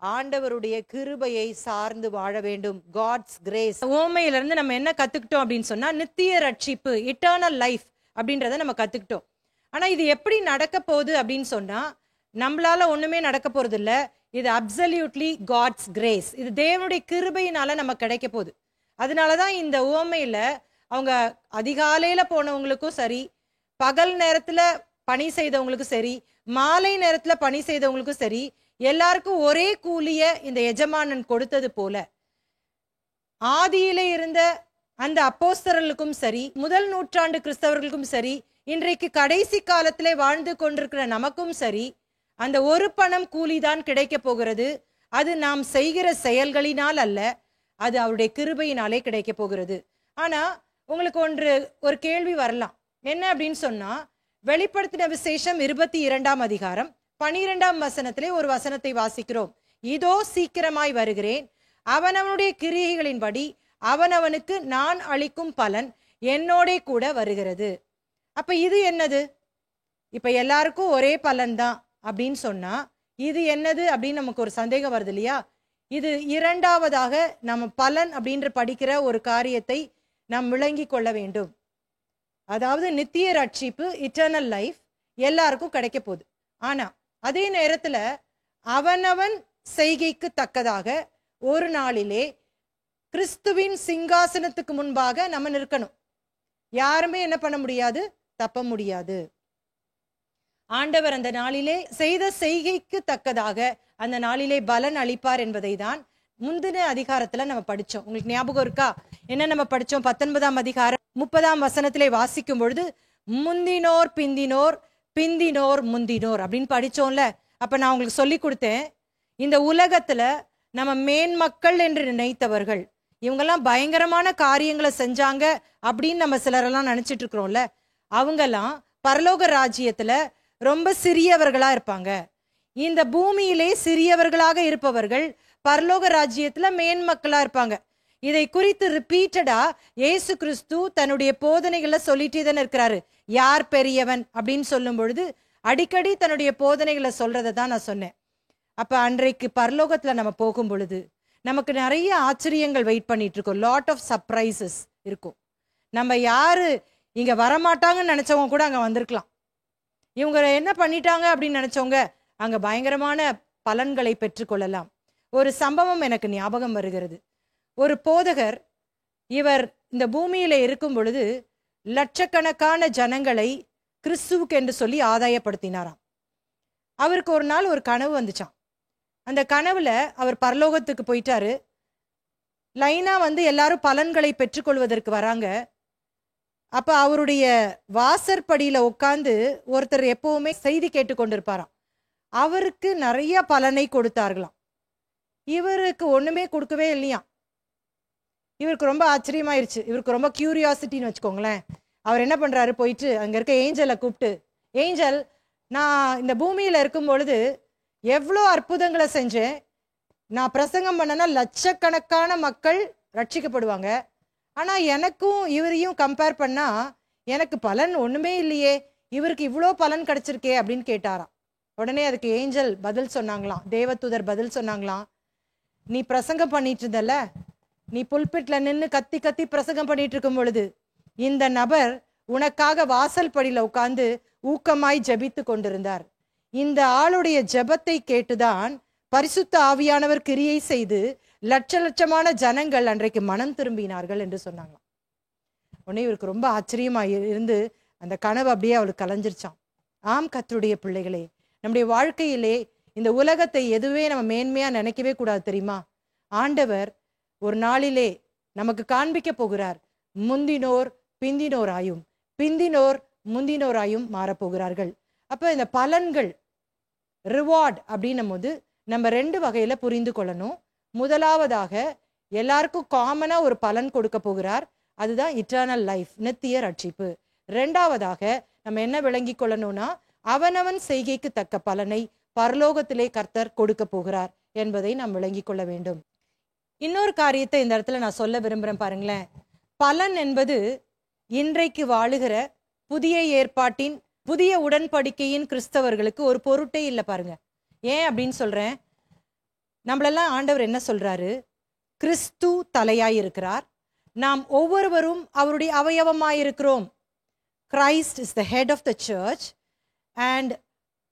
ஆண்டவருடைய கிருபையை சார்ந்து வாழ வேண்டும். God's grace. ஓமையில இருந்து நம்ம என்ன கத்துக்கிட்டோம் அப்படின்னு சொன்னா நித்திய ரட்சிப்பு, இட்டர்னல் லைஃப் அப்படின்றத நம்ம கத்துக்கிட்டோம். ஆனா இது எப்படி நடக்க போகுது அப்படின்னு சொன்னா நம்மளால ஒண்ணுமே நடக்க போறது இல்ல. இது அப்சல்யூட்லி காட்ஸ் கிரேஸ். இது தேவனுடைய கிருபையினால நம்ம கிடைக்க போகுது. அதனாலதான் இந்த உவமையில அவங்க அதிகாலையில போனவங்களுக்கும் சரி, பகல் நேரத்துல பணி செய்தவங்களுக்கும் சரி, மாலை நேரத்துல பணி செய்தவங்களுக்கும் சரி, எல்லாருக்கும் ஒரே கூலிய இந்த எஜமானன் கொடுத்தது போல ஆதியிலே இருந்த அந்த அப்போஸ்தலர்களுக்கும் சரி, முதல் நூற்றாண்டு கிறிஸ்தவர்களுக்கும் சரி, இன்றைக்கு கடைசி காலத்திலே வாழ்ந்து கொண்டிருக்கிற நமக்கும் சரி, அந்த ஒரு பணம் கூலிதான் கிடைக்க போகிறது. அது நாம் செய்கிற செயல்களினால் அல்ல, அது அவருடைய கிருபையினாலே கிடைக்க போகிறது. ஆனா உங்களுக்கு ஒரு கேள்வி வரலாம். என்ன அப்படின்னு சொன்னா, வெளிப்படுத்தின விசேஷம் 22ஆம் அதிகாரம் 12ஆம் வசனத்திலே ஒரு வசனத்தை வாசிக்கிறோம். இதோ சீக்கிரமாய் வருகிறேன், அவனவனுடைய கிரியைகளின்படி அவனவனுக்கு நான் அளிக்கும் பலன் என்னோட கூட வருகிறது. அப்ப இது என்னது? இப்ப எல்லாருக்கும் ஒரே பலன் தான் அப்படின்னு சொன்னா இது என்னது அப்படின்னு நமக்கு ஒரு சந்தேகம் வருது இல்லையா? இது இரண்டாவதாக நம்ம பலன் அப்படின்ற படிக்கிற ஒரு காரியத்தை நாம் விளங்கி கொள்ள வேண்டும். அதாவது நித்திய ரட்சிப்பு, இட்டர்னல் லைஃப் எல்லாருக்கும் கிடைக்க போகுது. ஆனா அதே நேரத்துல அவனவன் செய்கைக்கு தக்கதாக ஒரு நாளிலே கிறிஸ்துவின் சிங்காசனத்துக்கு முன்பாக நம்ம நிற்கணும். யாருமே என்ன பண்ண முடியாது, தப்ப முடியாது. ஆண்டவர் அந்த நாளிலே செய்த செய்கைக்கு தக்கதாக அந்த நாளிலே பலன் அளிப்பார் என்பதை தான் முந்தின அதிகாரத்துல நம்ம படிச்சோம். உங்களுக்கு ஞாபகம் இருக்கா? என்ன நம்ம படிச்சோம்? 19ஆம் அதிகாரம் 30ஆம் வசனத்திலே வாசிக்கும் பொழுது முந்தினோர் பிந்தினோர், பிந்தினோர் முந்தினோர் அப்படின்னு படிச்சோம்ல. அப்ப நான் உங்களுக்கு சொல்லி கொடுத்தேன், இந்த உலகத்துல நம்ம மேன்மக்கள் என்று நினைத்தவர்கள், இவங்கெல்லாம் பயங்கரமான காரியங்களை செஞ்சாங்க அப்படின்னு நம்ம சிலரெல்லாம் நினைச்சிட்டு இருக்கிறோம்ல, அவங்கெல்லாம் பரலோக ராஜ்யத்துல ரொம்ப சிறியவர்களா இருப்பாங்க. இந்த பூமியிலே சிறியவர்களாக இருப்பவர்கள் பரலோக ராஜ்யத்துல மேன்மக்களா இருப்பாங்க. இதை குறித்து ரிப்பீட்டடா இயேசு கிறிஸ்து தன்னுடைய போதனைகளை சொல்லிட்டே தானே இருக்கிறாரு. யார் பெரியவன் அப்படின்னு சொல்லும் பொழுது அடிக்கடி தன்னுடைய போதனைகளை சொல்றதை தான் நான் சொன்னேன். அப்ப அன்றைக்கு பரலோகத்துல நம்ம போகும் பொழுது நமக்கு நிறைய ஆச்சரியங்கள் வெயிட் பண்ணிட்டு இருக்கோம். லாட் ஆஃப் சர்ப்ரைசஸ் இருக்கும். நம்ம யாரு இங்க வரமாட்டாங்கன்னு நினைச்சவங்க கூட அங்க வந்திருக்கலாம். இவங்க என்ன பண்ணிட்டாங்க அப்படின்னு நினைச்சவங்க அங்க பயங்கரமான பலன்களை பெற்றுக்கொள்ளலாம். ஒரு சம்பவம் எனக்கு ஞாபகம் வருகிறது. ஒரு போதகர், இவர் இந்த பூமியில இருக்கும் பொழுது லட்சக்கணக்கான ஜனங்களை கிறிஸ்துவுக்கு என்று சொல்லி ஆதாயப்படுத்தினாராம். அவருக்கு ஒரு நாள் ஒரு கனவு வந்துச்சான். அந்த கனவுல அவர் பரலோகத்துக்கு போயிட்டாரு. லைனா எல்லாரும் பலன்களை பெற்றுக்கொள்வதற்கு வராங்க. அப்ப அவருடைய வாசற்படியில உட்கார்ந்து ஒருத்தர் எப்பவுமே செய்தி கேட்டுக்கொண்டிருப்பாராம். அவருக்கு நிறைய பலனை கொடுத்தார்களாம். இவருக்கு ஒண்ணுமே கொடுக்கவே இல்லையா. இவருக்கு ரொம்ப ஆச்சரியமாயிருச்சு. இவருக்கு ரொம்ப கியூரியாசிட்டின்னு வச்சுக்கோங்களேன். அவர் என்ன பண்றாரு, போயிட்டு அங்க இருக்க ஏஞ்சலை கூப்பிட்டு, ஏஞ்சல், நான் இந்த பூமியில இருக்கும் பொழுது எவ்வளோ அற்புதங்களை செஞ்சேன். நான் பிரசங்கம் பண்ணனா லட்சக்கணக்கான மக்கள் ரட்சிக்கப்படுவாங்க. ஆனா எனக்கும் இவரையும் கம்பேர் பண்ணா எனக்கு பலன் ஒண்ணுமே இல்லையே, இவருக்கு இவ்வளோ பலன் கிடைச்சிருக்கே அப்படின்னு கேட்டாராம். உடனே அதுக்கு ஏஞ்சல் பதில் சொன்னாங்களாம், தேவதூதர் பதில் சொன்னாங்களாம், நீ பிரசங்கம் பண்ணிட்டு இருந்தல, நீ புல்பிட்ல நின்று கத்தி கத்தி பிரசங்கம் பண்ணிட்டு இருக்கும் பொழுது இந்த நபர் உனக்காக வாசல் படியில உட்கார்ந்து ஊக்கமாய் ஜெபித்து கொண்டிருந்தார். இந்த ஆளுடைய ஜெபத்தை கேட்டுதான் பரிசுத்த ஆவியானவர் கிரியை செய்து லட்ச லட்சமான ஜனங்கள் அன்றைக்கு மனம் திரும்பினார்கள் என்று சொன்னாங்களாம். உடனே இவருக்கு ரொம்ப ஆச்சரியமா இருந்து அந்த கனவு அப்படியே அவளுக்கு கலைஞ்சிருச்சான். ஆம் கர்த்தருடைய பிள்ளைகளே, நம்முடைய வாழ்க்கையிலே இந்த உலகத்தை எதுவே நம்ம மேன்மையா நினைக்கவே கூடாது தெரியுமா? ஆண்டவர் ஒரு நாளிலே நமக்கு காண்பிக்க போகிறார். முந்தினோர் பிந்தினோராயும் பிந்தினோர் முந்தினோராயும் மாறப்போகிறார்கள். அப்ப இந்த பலன்கள் ரிவார்ட் அப்படின்னும் போது நம்ம 2 வகையில புரிந்து கொள்ளணும். முதலாவதாக எல்லாருக்கும் காமனா ஒரு பலன் கொடுக்க போகிறார். அதுதான் இட்டர்னல் லைஃப், நித்திய ரட்சிப்பு. 2வதாக நம்ம என்ன விளங்கி கொள்ளணும்னா, அவனவன் செய்கைக்கு தக்க பலனை பரலோகத்திலே கர்த்தர் கொடுக்க போகிறார் என்பதை நாம் விளங்கி கொள்ள வேண்டும். இன்னொரு காரியத்தை இந்த இடத்துல நான் சொல்ல விரும்புறேன் பாருங்களேன். பலன் என்பது இன்றைக்கு வாழுகிற புதிய ஏற்பாட்டின் புதிய உடன்படிக்கையின் கிறிஸ்தவர்களுக்கு ஒரு பொருட்டே இல்லை பாருங்க. ஏன் அப்படின்னு சொல்றேன்? நம்மளெல்லாம் ஆண்டவர் என்ன சொல்றாரு? கிறிஸ்து தலையாய் இருக்கிறார், நாம் ஒவ்வொருவரும் அவருடைய அவயவமாயிருக்கிறோம். Christ is the head of the church and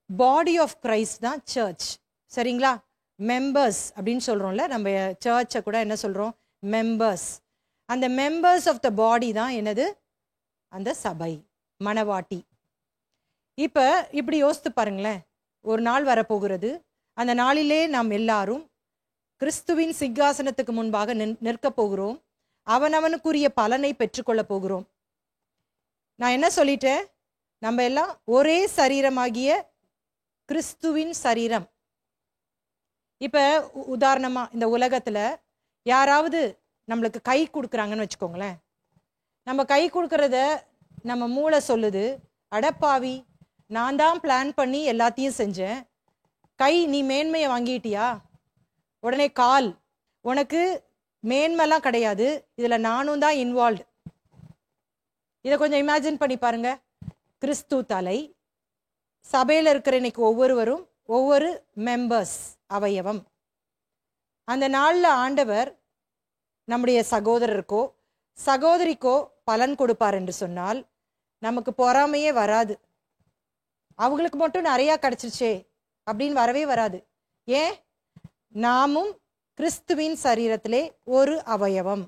body of Christ தான் சர்ச். சரிங்களா? மெம்பர்ஸ் அப்படின்னு சொல்றோம்ல, நம்ம சர்ச்சை கூட என்ன சொல்றோம்? மெம்பர்ஸ். அந்த மெம்பர்ஸ் ஆஃப் த பாடி தான் என்னது? அந்த சபை, மணவாட்டி. இப்ப இப்படி யோசித்து பாருங்களேன். ஒரு நாள் வரப்போகிறது, அந்த நாளிலே நாம் எல்லாரும் கிறிஸ்துவின் சிங்காசனத்துக்கு முன்பாக நிற்க போகிறோம். அவனவனுக்குரிய பலனை பெற்றுக்கொள்ள போகிறோம். நான் என்ன சொல்லிட்டேன்? நம்ம எல்லாம் ஒரே சரீரமாகிய கிறிஸ்துவின் சரீரம். இப்ப உதாரணமா இந்த உலகத்துல யாராவது நம்மளுக்கு கை கொடுக்குறாங்கன்னு வச்சுக்கோங்களேன். நம்ம கை கொடுக்கறத நம்ம மூளை சொல்லுது, அடப்பாவி, நான் தான் பிளான் பண்ணி எல்லாத்தையும் செஞ்சேன், கை நீ மேன்மையை வாங்கிட்டியா? உடனே கால், உனக்கு மேன்மைலாம் கிடையாது, இதுல நானும் தான் இன்வால்வ்டு. இதை கொஞ்சம் இமேஜின் பண்ணி பாருங்க. கிறிஸ்து தலை, சபையில் இருக்கிற இன்னைக்கு ஒவ்வொருவரும் ஒவ்வொரு மெம்பர்ஸ், அவயவம். அந்த நாளில் ஆண்டவர் நம்முடைய சகோதரருக்கோ சகோதரிக்கோ பலன் கொடுப்பார் என்று சொன்னால் நமக்கு பொறாமையே வராது. அவங்களுக்கு மட்டும் நிறைய கிடைச்சிருச்சே அப்படின்னு வரவே வராது. ஏன்? நாமும் கிறிஸ்துவின் சரீரத்திலே ஒரு அவயவம்.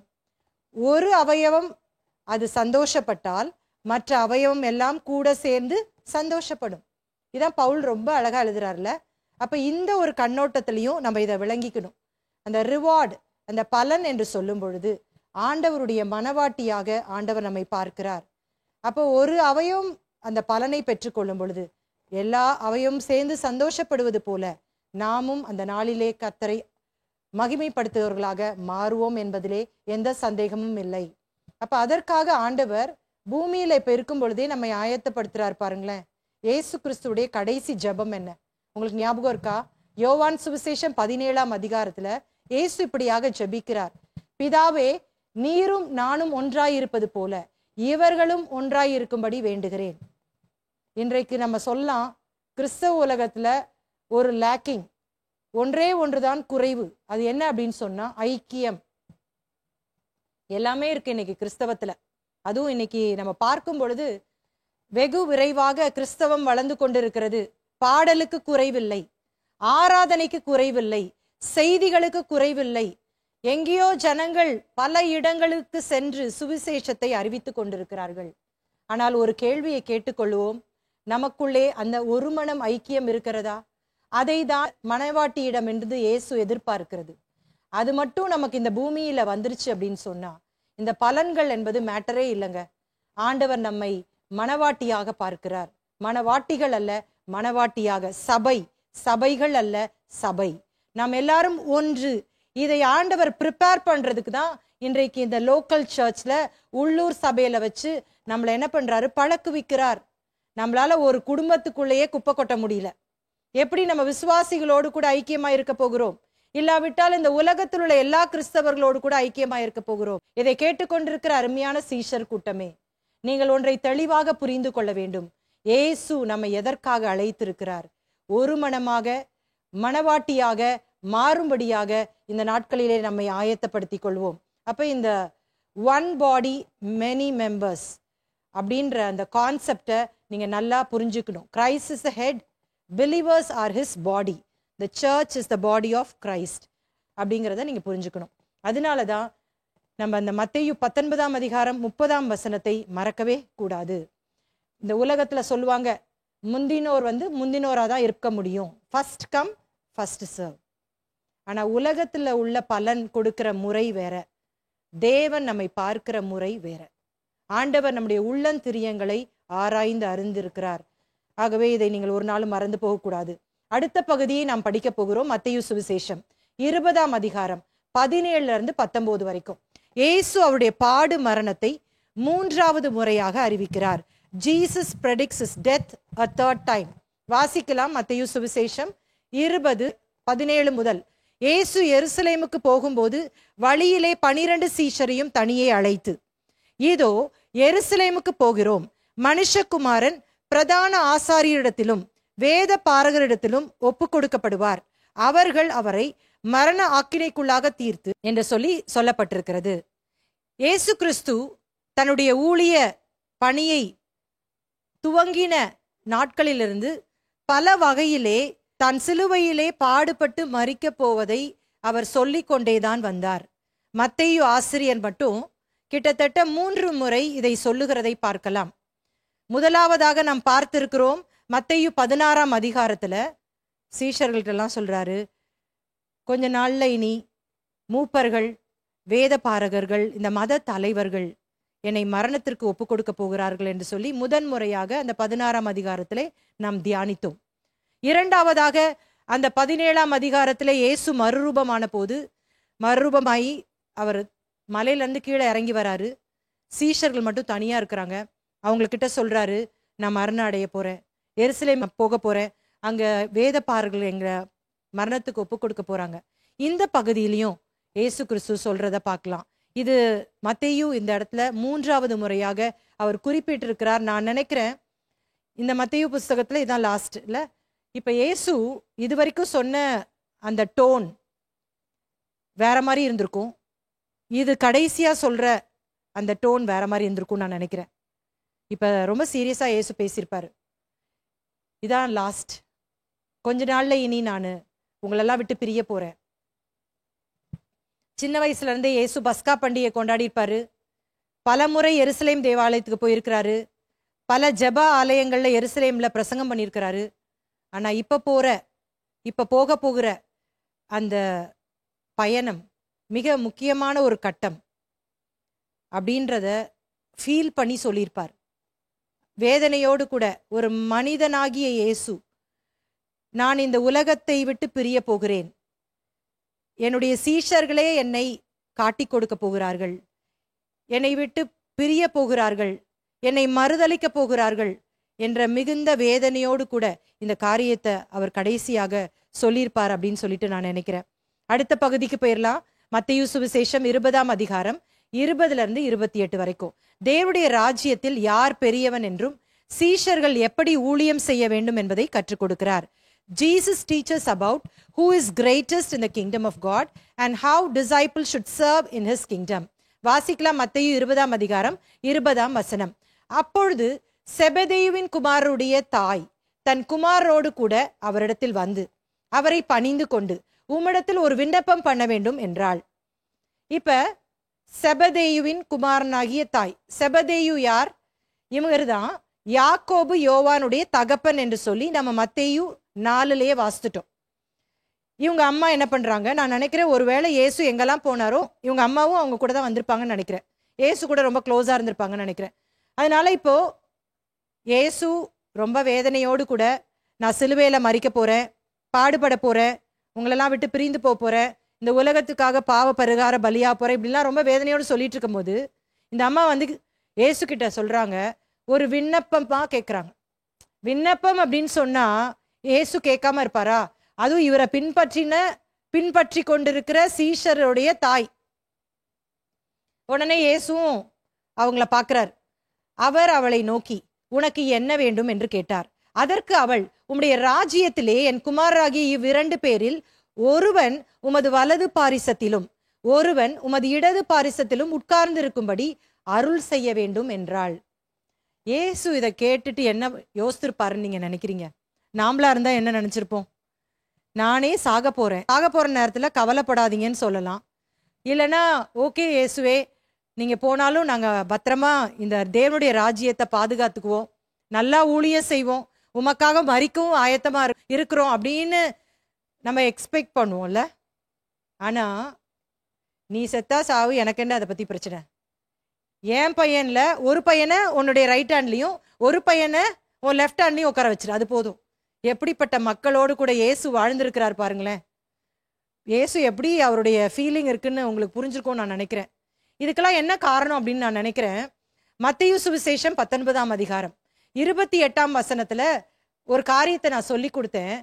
ஒரு அவயவம் அது சந்தோஷப்பட்டால் மற்ற அவயவம் எல்லாம் கூட சேர்ந்து சந்தோஷப்படும். இதான் பவுல் ரொம்ப அழகா எழுதுறாருல. அப்ப இந்த ஒரு கண்ணோட்டத்திலையும் நம்ம இதை விளங்கிக்கணும். அந்த ரிவார்டு, அந்த பலன் என்று சொல்லும் பொழுது ஆண்டவருடைய மனவாட்டியாக ஆண்டவர் நம்மை பார்க்கிறார். அப்போ ஒரு அவயவம் அந்த பலனை பெற்றுக்கொள்ளும் பொழுது எல்லா அவயவும் சேர்ந்து சந்தோஷப்படுவது போல நாமும் அந்த நாளிலே கர்த்தரை மகிமைப்படுத்துவர்களாக மாறுவோம் என்பதிலே எந்த சந்தேகமும் இல்லை. அப்ப அதற்காக ஆண்டவர் பூமியில இப்ப இருக்கும் பொழுதே நம்மை ஆயத்தப்படுத்துறார் பாருங்களேன். இயேசு கிறிஸ்துடைய கடைசி ஜெபம் என்ன உங்களுக்கு ஞாபகம் இருக்கா? யோவான் சுவிசேஷம் 17ஆம் அதிகாரத்துல இயேசு இப்படியாக ஜெபிக்கிறார். பிதாவே, நீரும் நானும் ஒன்றாயிருப்பது போல இவர்களும் ஒன்றாயிருக்கும்படி வேண்டுகிறேன். இன்றைக்கு நம்ம சொல்லலாம், கிறிஸ்தவ உலகத்துல ஒரு லேக்கிங், ஒன்றே ஒன்றுதான் குறைவு. அது என்ன அப்படின்னு சொன்னா ஐக்கியம். எல்லாமே இருக்கு இன்னைக்கு கிறிஸ்தவத்துல. அதுவும் இன்னைக்கு நம்ம பார்க்கும் பொழுது வெகு விரைவாக கிறிஸ்தவம் வளர்ந்து கொண்டிருக்கிறது. பாடலுக்கு குறைவில்லை, ஆராதனைக்கு குறைவில்லை, செய்திகளுக்கு குறைவில்லை. எங்கேயோ ஜனங்கள் பல இடங்களுக்கு சென்று சுவிசேஷத்தை அறிவித்துக் கொண்டிருக்கிறார்கள். ஆனால் ஒரு கேள்வியை கேட்டுக்கொள்வோம், நமக்குள்ளே அந்த ஒரு மனம் ஐக்கியம் இருக்கிறதா? அதை தான் மணவாட்டியிடம் என்று இயேசு எதிர்பார்க்கிறது. அது மட்டும் நமக்கு இந்த பூமியில வந்துருச்சு அப்படின்னு சொன்னா இந்த பலன்கள் என்பது மேட்டரே இல்லைங்க. ஆண்டவர் நம்மை மணவாட்டியாக பார்க்கிறார். மணவாட்டிகள் அல்ல, மணவாட்டியாக. சபை, சபைகள் அல்ல, சபை. நாம் எல்லாரும் ஒன்று. இதை ஆண்டவர் ப்ரிப்பேர் பண்றதுக்கு தான் இன்றைக்கு இந்த லோக்கல் சர்ச்ல உள்ளூர் சபையில வச்சு நம்மளை என்ன பண்றாரு? பழக்குவிக்கிறார். நம்மளால ஒரு குடும்பத்துக்குள்ளேயே குப்பை கொட்ட முடியல. எப்படி நம்ம விசுவாசிகளோடு கூட ஐக்கியமா இருக்க போகிறோம்? இல்லாவிட்டால் இந்த உலகத்தில் உள்ள எல்லா கிறிஸ்தவர்களோடு கூட ஐக்கியமா இருக்க போகிறோம். இதை கேட்டுக்கொண்டிருக்கிற அருமையான சீஷர் கூட்டமே, நீங்கள் ஒன்றை தெளிவாக புரிந்து கொள்ள வேண்டும். இயேசு நம்மை எதற்காக அழைத்திருக்கிறார்? ஒரு மனமாக, மணவாட்டியாக மாறும்படியாக இந்த நாட்களிலே நம்மை ஆயத்தப்படுத்திக் கொள்வோம். அப்ப இந்த ஒன் பாடி மெனி மெம்பர்ஸ் அப்படின்ற அந்த கான்செப்டை நீங்க நல்லா புரிஞ்சுக்கணும். Christ is the head, believers are his body, the church is the body of Christ அப்படிங்கிறத நீங்க புரிஞ்சுக்கணும். அதனாலதான் நம்ம அந்த மத்தேயு 19ஆம் அதிகாரம் 30ஆம் வசனத்தை மறக்கவே கூடாது. இந்த உலகத்துல சொல்லுவாங்க, முந்தினோர் முந்தினோரா தான் இருக்க முடியும், ஃபர்ஸ்ட் கம் ஃபர்ஸ்ட் சர்வ். ஆனா உலகத்துல உள்ள பலன் கொடுக்கிற முறை வேற. தேவன் நம்மை பார்க்கிற முறை வேற. ஆண்டவர் நம்முடைய உள்ளந்திரியங்களை ஆராய்ந்து அறிந்திருக்கிறார். ஆகவே இதை நீங்கள் ஒரு நாளும் மறந்து போகக்கூடாது. அடுத்த பகுதியை நாம் படிக்க போகிறோம். மத்தேயு சுவிசேஷம் 20ஆம் அதிகாரம் 17 19 வரைக்கும். இயேசு அவருடைய பாடு மரணத்தை 3வது முறையாக அறிவிக்கிறார். Jesus predicts his death a third time. வாசிக்கலாம். மத்தேயு சுவிசேஷம் 20:17 முதல். இயேசு எருசலேமுக்கு போகும்போது வழியிலே 12 சீஷரையும் தனியே அழைத்து, இதோ எருசலேமுக்கு போகிறோம், மனுஷகுமாரன் பிரதான ஆசாரியரிடத்திலும் வேத பாரகரிடத்திலும் ஒப்பு கொடுக்கப்படுவார், அவர்கள் அவரை மரண ஆக்கினைக்குள்ளாக தீர்த்து என்று சொல்லப்பட்டிருக்கிறது. இயேசு கிறிஸ்து தன்னுடைய ஊழிய பணியை துவங்கின நாட்களிலிருந்து பல வகையிலே தான் சிலுவையிலே பாடுபட்டு மரிக்க போவதை அவர் சொல்லிக் கொண்டேதான் வந்தார். மத்தேயு ஆசிரியர் மட்டும் கிட்டத்தட்ட 3 முறை இதை சொல்லுகிறதை பார்க்கலாம். முதலாவதாக நாம் பார்த்திருக்கிறோம். மத்தேயு 16ஆம் அதிகாரத்துல சீஷர்கள்ட்டெல்லாம் சொல்றாரு, கொஞ்ச நாள்ல இனி மூப்பர்கள், வேத பாரகர்கள், இந்த மத தலைவர்கள் என்னை மரணத்திற்கு ஒப்பு கொடுக்க போகிறார்கள் என்று சொல்லி முதன்முறையாக அந்த 16ஆம் அதிகாரத்திலே நாம் தியானித்தோம். இரண்டாவதாக அந்த 17ஆம் அதிகாரத்திலே இயேசு மறுரூபமான போது மறுரூபமாயி அவர் மலையிலேருந்து கீழே இறங்கி வராரு. சீஷர்கள் மட்டும் தனியா இருக்கிறாங்க. அவங்கக்கிட்ட சொல்றாரு, நான் மரணம் அடைய போறேன், எருசலேம் போக போறேன், அங்க வேத பாரகர்கள் எங்க மரணத்துக்கு ஒப்பு கொடுக்க போறாங்க. இந்த பகுதியிலையும் இயேசு கிறிஸ்து சொல்றத பார்க்கலாம். இது மத்தேயு இந்த இடத்துல 3வது முறையாக அவர் குறிப்பிட்டிருக்கிறார். நான் நினைக்கிறேன் இந்த மத்தேயு புஸ்தகத்துல இதான் லாஸ்ட் இல்ல. இப்ப இயேசு இது வரைக்கும் சொன்ன அந்த டோன் வேற மாதிரி இருந்திருக்கும், இது கடைசியா சொல்ற அந்த டோன் வேற மாதிரி இருந்திருக்கும் நான் நினைக்கிறேன். இப்ப ரொம்ப சீரியஸா இயேசு பேசியிருப்பாரு, இதான் லாஸ்ட், கொஞ்ச நாள்ல இனி நான் உங்களெல்லாம் விட்டு பிரிய போறேன். சின்ன வயசுல இருந்தே இயேசு பஸ்கா பண்டிகை கொண்டாடி இருப்பாரு. பல முறை எருசலேம் தேவாலயத்துக்கு போயிருக்கிறாரு. பல ஜெப ஆலயங்கள்ல எருசலேம்ல பிரசங்கம் பண்ணியிருக்கிறாரு. ஆனா இப்ப போக போகிற அந்த பயணம் மிக முக்கியமான ஒரு கட்டம் அப்படின்றத ஃபீல் பண்ணி சொல்லியிருப்பார். வேதனையோடு கூட ஒரு மனிதனாகிய இயேசு, நான் இந்த உலகத்தை விட்டு பிரிய போகிறேன், என்னுடைய சீஷர்களே என்னை காட்டி கொடுக்க போகிறார்கள், என்னை விட்டு பிரிய போகிறார்கள், என்னை மறுதலிக்க போகிறார்கள் என்ற மிகுந்த வேதனையோடு கூட இந்த காரியத்தை அவர் கடைசியாக சொல்லியிருப்பார் அப்படின்னு சொல்லிட்டு நான் நினைக்கிறேன். அடுத்த பகுதிக்கு போயிடலாம். மத்தேயு சுவிசேஷம் 20ஆம் அதிகாரம் 20-28 வரைக்கும். தேவனுடைய ராஜ்யத்தில் யார் பெரியவன் என்றும் சீஷர்கள் எப்படி ஊழியம் செய்ய வேண்டும் என்பதை கற்றுக் கொடுக்கிறார். Jesus teaches about who is greatest in the kingdom of God and how disciples should serve in his kingdom. வாசிக்கலாம். மத்தேயு 20ஆம் அதிகாரம் 20ஆம் வசனம். அப்பொழுது செபதேயுவின் குமாரருடைய தாய் தன் குமாரோடு கூட அவரிடத்தில் வந்து அவரை பணிந்து கொண்டு உம்மிடத்தில் ஒரு விண்ணப்பம் பண்ண வேண்டும் என்றாள். இப்ப செபதேயுவின் குமாரனாகிய தாய், செபதேயு யார்? இவங்கதான் யாக்கோபு யோவானுடைய தகப்பன் என்று சொல்லி நம்ம மத்தேயு 4 வாசித்துட்டோம். இவங்க அம்மா என்ன பண்றாங்க, நான் நினைக்கிறேன் ஒருவேளை இயேசு எங்கெல்லாம் போனாரோ இவங்க அம்மாவும் அவங்க கூட தான் வந்திருப்பாங்கன்னு நினைக்கிறேன். இயேசு கூட ரொம்ப க்ளோஸா இருந்திருப்பாங்கன்னு நினைக்கிறேன். அதனால இப்போ இயேசு ரொம்ப வேதனையோடு கூட, நான் சிலுவையில மரிக்க போறேன், பாடுபட போறேன், உங்களெல்லாம் விட்டு பிரிந்து போறேன், இந்த உலகத்துக்காக பாவ பரிகார பலியா போறேன், இப்படிலாம் ரொம்ப வேதனையோடு சொல்லிட்டு இருக்கும் போது இந்த அம்மா வந்து இயேசு கிட்ட சொல்றாங்க, ஒரு விண்ணப்பமா கேட்குறாங்க. விண்ணப்பம் அப்படின்னு சொன்னா இயேசு கேட்காம இருப்பாரா? அதுவும் இவரை பின்பற்றி கொண்டிருக்கிற சீஷருடைய தாய். உடனே இயேசுவும் அவங்கள பார்க்கிறார். அவர் அவளை நோக்கி, உனக்கு என்ன வேண்டும் என்று கேட்டார். அதற்கு அவள், உம்முடைய ராஜ்யத்திலே என் குமாரராகிய இவ்விரண்டு பேரில் ஒருவன் உமது வலது பாரிசத்திலும் ஒருவன் உமது இடது பாரிசத்திலும் உட்கார்ந்திருக்கும்படி அருள் செய்ய வேண்டும் என்றாள். இயேசு இதை கேட்டுட்டு என்ன யோசித்திருப்பாருன்னு நீங்க நினைக்கிறீங்க? நாமளா இருந்தா என்ன நினைச்சிருப்போம்? நானே சாக போற நேரத்துல கவலைப்படாதீங்கன்னு சொல்லலாம். இல்லைன்னா ஓகே இயேசுவே, நீங்க போனாலும் நாங்க பத்திரமா இந்த தேவனுடைய ராஜ்யத்தை பாதுகாத்துக்குவோம், நல்லா ஊழியம் செய்வோம், உமக்காக மரிக்கவும் ஆயத்தமா இருக்கிறோம் அப்படின்னு நம்ம எக்ஸ்பெக்ட் பண்ணுவோம்ல. ஆனா நீ செத்தா சாவு, எனக்கு என்ன அதை பத்தி பிரச்சனை. என் பையன்ல ஒரு பையனை உன்னுடைய ரைட் ஹேண்ட்லயும் ஒரு பையனை உன் லெஃப்ட் ஹேண்ட்லயும் உட்கார வச்சிரு, அது போதும். எப்படிப்பட்ட மக்களோடு கூட இயேசு வாழ்ந்திருக்கிறார் பாருங்களேன். இயேசு எப்படி அவருடைய ஃபீலிங் இருக்குன்னு உங்களுக்கு புரிஞ்சிருக்கும்னு நான் நினைக்கிறேன். இதுக்கெல்லாம் என்ன காரணம் அப்படின்னு நான் நினைக்கிறேன். மத்தேயு சுவிசேஷம் 19ஆம் அதிகாரம் 28ஆம் வசனத்துல ஒரு காரியத்தை நான் சொல்லி கொடுத்தேன்.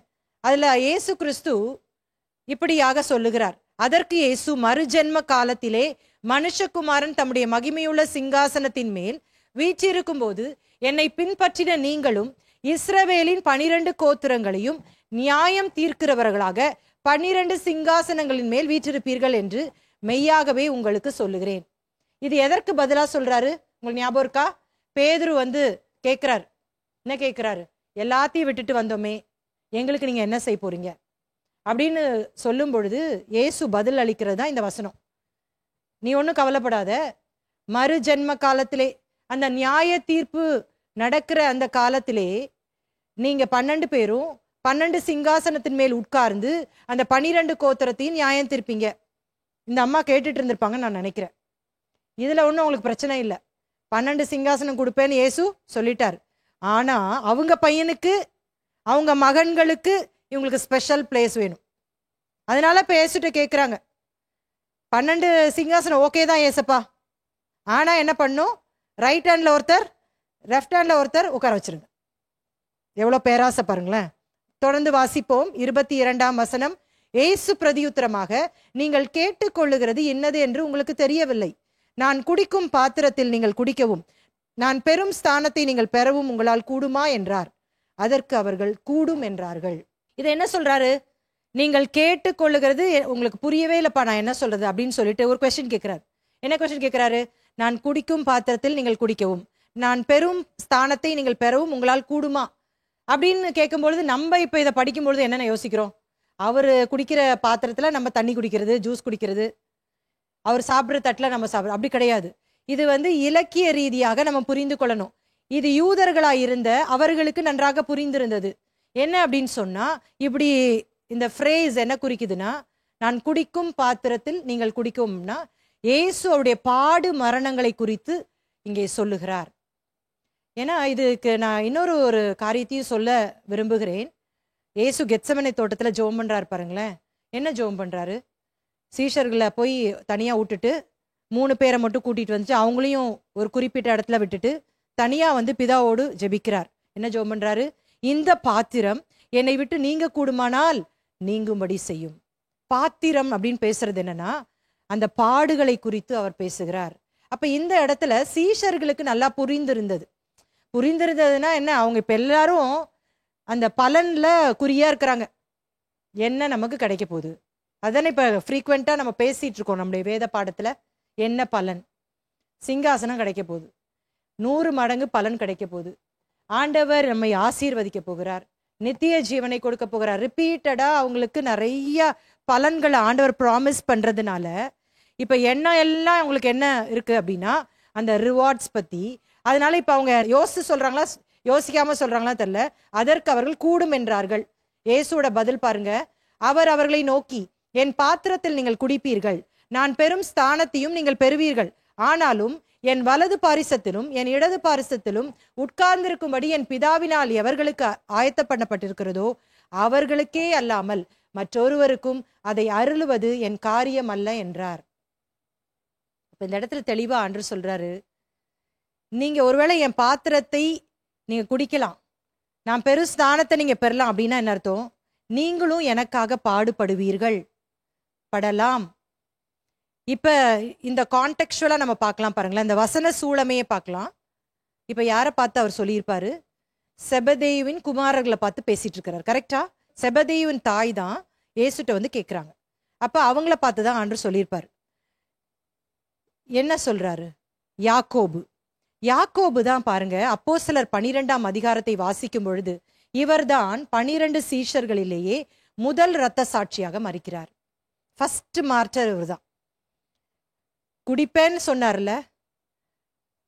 அதுல இயேசு கிறிஸ்து இப்படியாக சொல்லுகிறார். அதற்கு இயேசு, மறுஜென்ம காலத்திலே மனுஷகுமாரன் தம்முடைய மகிமையுள்ள சிங்காசனத்தின் மேல் வீற்றிருக்கும் போது என்னை பின்பற்றின நீங்களும் இஸ்ரவேலின் 12 கோத்திரங்களையும் நியாயம் தீர்க்கிறவர்களாக 12 சிங்காசனங்களின் மேல் வீற்றிருப்பீர்கள் என்று மெய்யாகவே உங்களுக்கு சொல்லுகிறேன். இது எதற்கு பதிலா சொல்றாரு உங்களுக்கு ஞாபகம் இருக்கா? பேதுரு கேட்கிறார். என்ன கேட்கிறாரு? எல்லாத்தையும் விட்டுட்டு வந்தோமே, எங்களுக்கு நீங்க என்ன செய்ய போறீங்க அப்படின்னு சொல்லும் பொழுது இயேசு பதில் அளிக்கிறது தான் இந்த வசனம். நீ ஒன்றும் கவலைப்படாத, மறு ஜென்ம காலத்திலே அந்த நியாய தீர்ப்பு நடக்கிற அந்த காலத்திலே நீங்க 12 பேரும் 12 சிங்காசனத்தின் மேல் உட்கார்ந்து அந்த 12 கோத்திரத்தையும் நியாயம் தீர்ப்பீங்க. இந்த அம்மா கேட்டுட்டு இருந்திருப்பாங்கன்னு நான் நினைக்கிறேன். இதுல ஒன்றும் உங்களுக்கு பிரச்சனை இல்லை, 12 சிங்காசனம் கொடுப்பேன்னு இயேசு சொல்லிட்டார். ஆனா அவங்க பையனுக்கு அவங்க மகன்களுக்கு இவங்களுக்கு ஸ்பெஷல் பிளேஸ் வேணும். அதனால இப்போ இயேசுட்ட கேட்குறாங்க, 12 சிங்காசனம் ஓகே தான் ஏசப்பா, ஆனா என்ன பண்ணும், ரைட் ஹேண்ட்ல ஒருத்தர் லெஃப்ட் ஹேண்ட்ல ஒருத்தர் உட்கார வச்சிருங்க. எவ்வளோ பேராசை பாருங்களேன். தொடர்ந்து வாசிப்போம். 22ஆம் வசனம். இயேசு பிரதியுத்தரமாக, நீங்கள் கேட்டுக்கொள்ளுகிறது என்னது என்று உங்களுக்கு தெரியவில்லை. நான் குடிக்கும் பாத்திரத்தில் நீங்கள் குடிக்கவும் நான் பெரும் ஸ்தானத்தை நீங்கள் பெறவும் உங்களால் கூடுமா என்றார். அதற்கு அவர்கள் கூடும் என்றார்கள். இதை என்ன சொல்றாரு? நீங்கள் கேட்டுக்கொள்ளுகிறது உங்களுக்கு புரியவே இல்லப்பா, நான் என்ன சொல்றது அப்படின்னு சொல்லிட்டு ஒரு கொஸ்டின் கேட்கிறார். என்ன கொஸ்டின் கேட்கிறாரு? நான் குடிக்கும் பாத்திரத்தில் நீங்கள் குடிக்கவும் நான் பெரும் ஸ்தானத்தை நீங்கள் பெறவும் உங்களால் கூடுமா அப்படின்னு கேட்கும்பொழுது நம்ம இப்போ இதை படிக்கும்பொழுது என்னென்ன யோசிக்கிறோம்? அவர் குடிக்கிற பாத்திரத்துல நம்ம தண்ணி குடிக்கிறது, ஜூஸ் குடிக்கிறது, அவர் சாப்பிட்ற தட்டில் நம்ம சாப்பிட்றோம், அப்படி கிடையாது. இது இலக்கிய ரீதியாக நம்ம புரிந்து கொள்ளணும். இது யூதர்களாக இருந்த அவர்களுக்கு நன்றாக புரிந்திருந்தது. என்ன அப்படின்னு சொன்னா, இப்படி இந்த ஃப்ரேஸ் என்ன குறிக்குதுன்னா, நான் குடிக்கும் பாத்திரத்தில் நீங்கள் குடிக்கும்னா இயேசு அவருடைய பாடு மரணங்களை குறித்து இங்கே சொல்லுகிறார். ஏன்னா இதுக்கு நான் இன்னொரு ஒரு காரியத்தையும் சொல்ல விரும்புகிறேன். இயேசு கெத்செமனே தோட்டத்துல ஜெபம் பண்றாரு பாருங்களேன். என்ன ஜெபம் பண்றாரு? சீஷர்களை போய் தனியா விட்டுட்டு 3 பேரை மட்டும் கூட்டிட்டு வந்துச்சு, அவங்களையும் ஒரு குறிப்பிட்ட இடத்துல விட்டுட்டு தனியா பிதாவோடு ஜெபிக்கிறார். என்ன ஜெபம் பண்றாரு? இந்த பாத்திரம் என்னை விட்டு நீங்க கூடுமானால் நீங்கும்படி செய்யும். பாத்திரம் அப்படின்னு பேசுறது என்னன்னா, அந்த பாடுகளை குறித்து அவர் பேசுகிறார். அப்ப இந்த இடத்துல சீஷர்களுக்கு நல்லா புரிந்திருந்ததுன்னா என்ன, அவங்க இப்ப எல்லாரும் அந்த பலன்ல குறியா இருக்கிறாங்க. என்ன நமக்கு கிடைக்க போகுது, அதானே இப்ப ஃப்ரீக்வெண்டா நம்ம பேசிட்டு இருக்கோம் நம்முடைய வேத பாடத்துல. என்ன பலன்? சிங்காசனம் கிடைக்க போகுது, 100 மடங்கு பலன் கிடைக்க போகுது, ஆண்டவர் நம்மை ஆசீர்வதிக்க போகிறார், நித்திய ஜீவனை கொடுக்க போகிறார். ரிப்பீட்டடா அவங்களுக்கு நிறைய பலன்களை ஆண்டவர் ப்ராமிஸ் பண்றதுனால இப்ப எல்லாம் அவங்களுக்கு என்ன இருக்கு அப்படின்னா அந்த ரிவார்ட்ஸ் பத்தி. அதனால இப்ப அவங்க சொல்றாங்களா யோசிக்காம சொல்றாங்களா தெரியல, அதற்கு அவர்கள் கூடும் என்றார்கள். இயேசுவோட பதில் பாருங்க. அவர் அவர்களை நோக்கி, என் பாத்திரத்தில் நீங்கள் குடிப்பீர்கள், நான் பெரும் ஸ்தானத்தையும் நீங்கள் பெறுவீர்கள், ஆனாலும் என் வலது பாரிசத்திலும் என் இடது பாரிசத்திலும் உட்கார்ந்திருக்கும்படி என் பிதாவினால் எவர்களுக்கு ஆயத்த பண்ணப்பட்டிருக்கிறதோ அவர்களுக்கே அல்லாமல் மற்றொருவருக்கும் அதை அருளுவது என் காரியம் அல்ல என்றார். இப்ப இந்த இடத்துல தெளிவா ஆண்டவர் சொல்றாரு, நீங்க ஒருவேளை என் பாத்திரத்தை நீங்க குடிக்கலாம், நான் பெரும் ஸ்தானத்தை நீங்க பெறலாம் அப்படின்னா என்ன அர்த்தம்? நீங்களும் எனக்காக பாடுபடுவீர்கள், படலாம். இப்ப இந்த கான்டெக்சுவலா நம்ம பார்க்கலாம் பாருங்களேன், இந்த வசன சூழமையை பார்க்கலாம். இப்ப யாரை பார்த்து அவர் சொல்லியிருப்பாரு? செபதேயுவின் குமாரர்களை பார்த்து பேசிட்டு இருக்கிறார். கரெக்டா? செபதேயுவின் தாய் தான் இயேசுட்ட கேட்கிறாங்க. அப்ப அவங்கள பார்த்து தான் ஆண்டவர் சொல்லியிருப்பாரு. என்ன சொல்றாரு? யாக்கோபு தான் பாருங்க. அப்போஸ்தலர் 12ஆம் அதிகாரத்தை வாசிக்கும் பொழுது இவர்தான் 12 சீஷர்களிலேயே முதல் இரத்த சாட்சியாக மரிக்கிறார். ஃபர்ஸ்ட் மார்டர் இவர்தான். குடிப்பேன்னு சொன்னார்ல,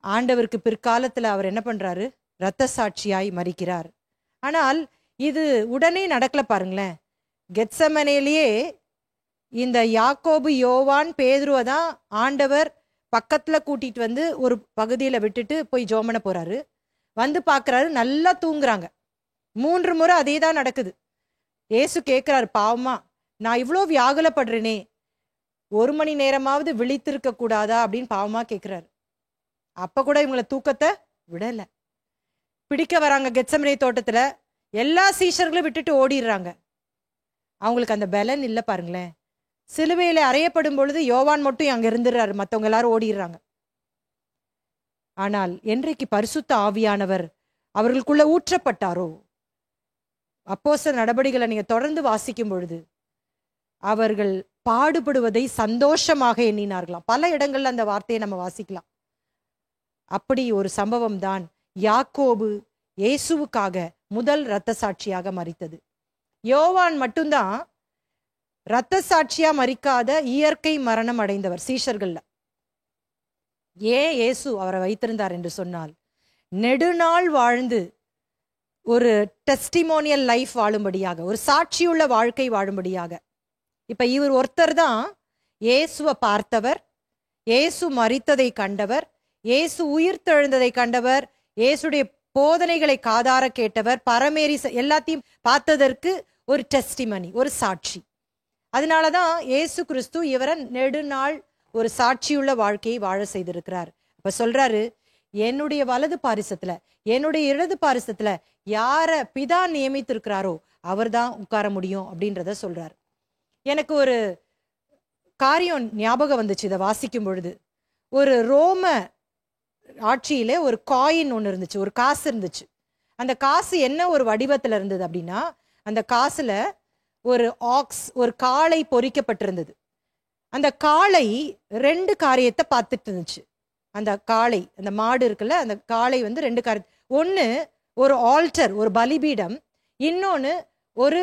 ஆண்டவருக்கு பிற்காலத்துல அவர் என்ன பண்றாரு? இரத்த சாட்சியாய் மரிக்கிறார். ஆனால் இது உடனே நடக்கல பாருங்களேன். கெத்செமனேலேயே இந்த யாக்கோபு, யோவான், பேதுருவை தான் ஆண்டவர் பக்கத்துல கூட்டிட்டு வந்து ஒரு பகுதியில விட்டுட்டு போய் ஜெபம் பண்ண போறாரு. வந்து பார்க்கறாரு, நல்லா தூங்குறாங்க. 3 முறை அதே தான் நடக்குது. இயேசு கேட்கிறாரு, பாவமா நான் இவ்வளோ வியாகுலப்படுறேனே, 1 மணி நேரமாவது விழித்திருக்க கூடாதா அப்படின்னு பாவமா கேட்கிறாரு. அப்ப கூட இவங்கள தூக்கத்தை விடல. பிடிக்க வராங்க கெத்சமனே தோட்டத்துல, எல்லா சீஷர்களும் விட்டுட்டு ஓடிடுறாங்க. அவங்களுக்கு அந்த பலன் இல்லை பாருங்களேன். சிலுவையில அறையப்படும் பொழுது யோவான் மட்டும் அங்க இருந்துடுறாரு, மற்றவங்க எல்லாரும் ஓடிடுறாங்க. ஆனால் என்றைக்கு பரிசுத்த ஆவியானவர் அவர்களுக்குள்ள ஊற்றப்பட்டாரோ, அப்போஸ்தலர் நடபடிகளை நீங்க தொடர்ந்து வாசிக்கும் பொழுது அவர்கள் பாடுபடுவதை சந்தோஷமாக எண்ணினார்களாம். பல இடங்கள்ல அந்த வார்த்தையை நம்ம வாசிக்கலாம். அப்படி ஒரு சம்பவம் தான் யாக்கோபு இயேசுவுக்காக முதல் இரத்த சாட்சியாக மரித்தது. யோவான் மட்டும்தான் இரத்த சாட்சியா மரிக்காத இயற்கை மரணம் அடைந்தவர் சீஷர்கள்ல. ஏன் இயேசு அவரை வைத்திருந்தார் என்று சொன்னால், நெடுநாள் வாழ்ந்து ஒரு டெஸ்டிமோனியல் லைஃப் வாழும்படியாக, ஒரு சாட்சியுள்ள வாழ்க்கை வாழும்படியாக. இப்ப இவர் ஒருத்தர் தான் இயேசுவை பார்த்தவர், இயேசு மரித்ததை கண்டவர், இயேசு உயிர்த்தெழுந்ததை கண்டவர், இயேசுடைய போதனைகளை காதார கேட்டவர், பரமேறி எல்லாத்தையும் பார்த்ததற்கு ஒரு டெஸ்டிமனி, ஒரு சாட்சி. அதனாலதான் இயேசு கிறிஸ்து இவரை நெடுநாள் ஒரு சாட்சியுள்ள வாழ்க்கையை வாழ செய்திருக்கிறார். அப்ப சொல்றாரு, என்னுடைய வலது பாரிசத்துல, என்னுடைய இடது பாரிசத்துல யார பிதா நியமித்திருக்கிறாரோ அவர் தான் உட்கார முடியும் அப்படின்றத சொல்றாரு. எனக்கு ஒரு காரியம் ஞாபகம் வந்துச்சு இதை வாசிக்கும் பொழுது. ஒரு ரோம ஆட்சியில ஒரு காயின் ஒன்று இருந்துச்சு, ஒரு காசு இருந்துச்சு. அந்த காசு என்ன ஒரு வடிவத்துல இருந்தது அப்படின்னா, அந்த காசுல ஒரு ஆக்ஸ், ஒரு காளை பொறிக்கப்பட்டிருந்தது. அந்த காளை 2 காரியத்தை பார்த்துட்டு இருந்துச்சு. அந்த காளை, அந்த மாடு இருக்குல்ல, அந்த காளை வந்து 2 காரியம். ஒன்று ஒரு ஆல்டர், ஒரு பலிபீடம். இன்னொன்று ஒரு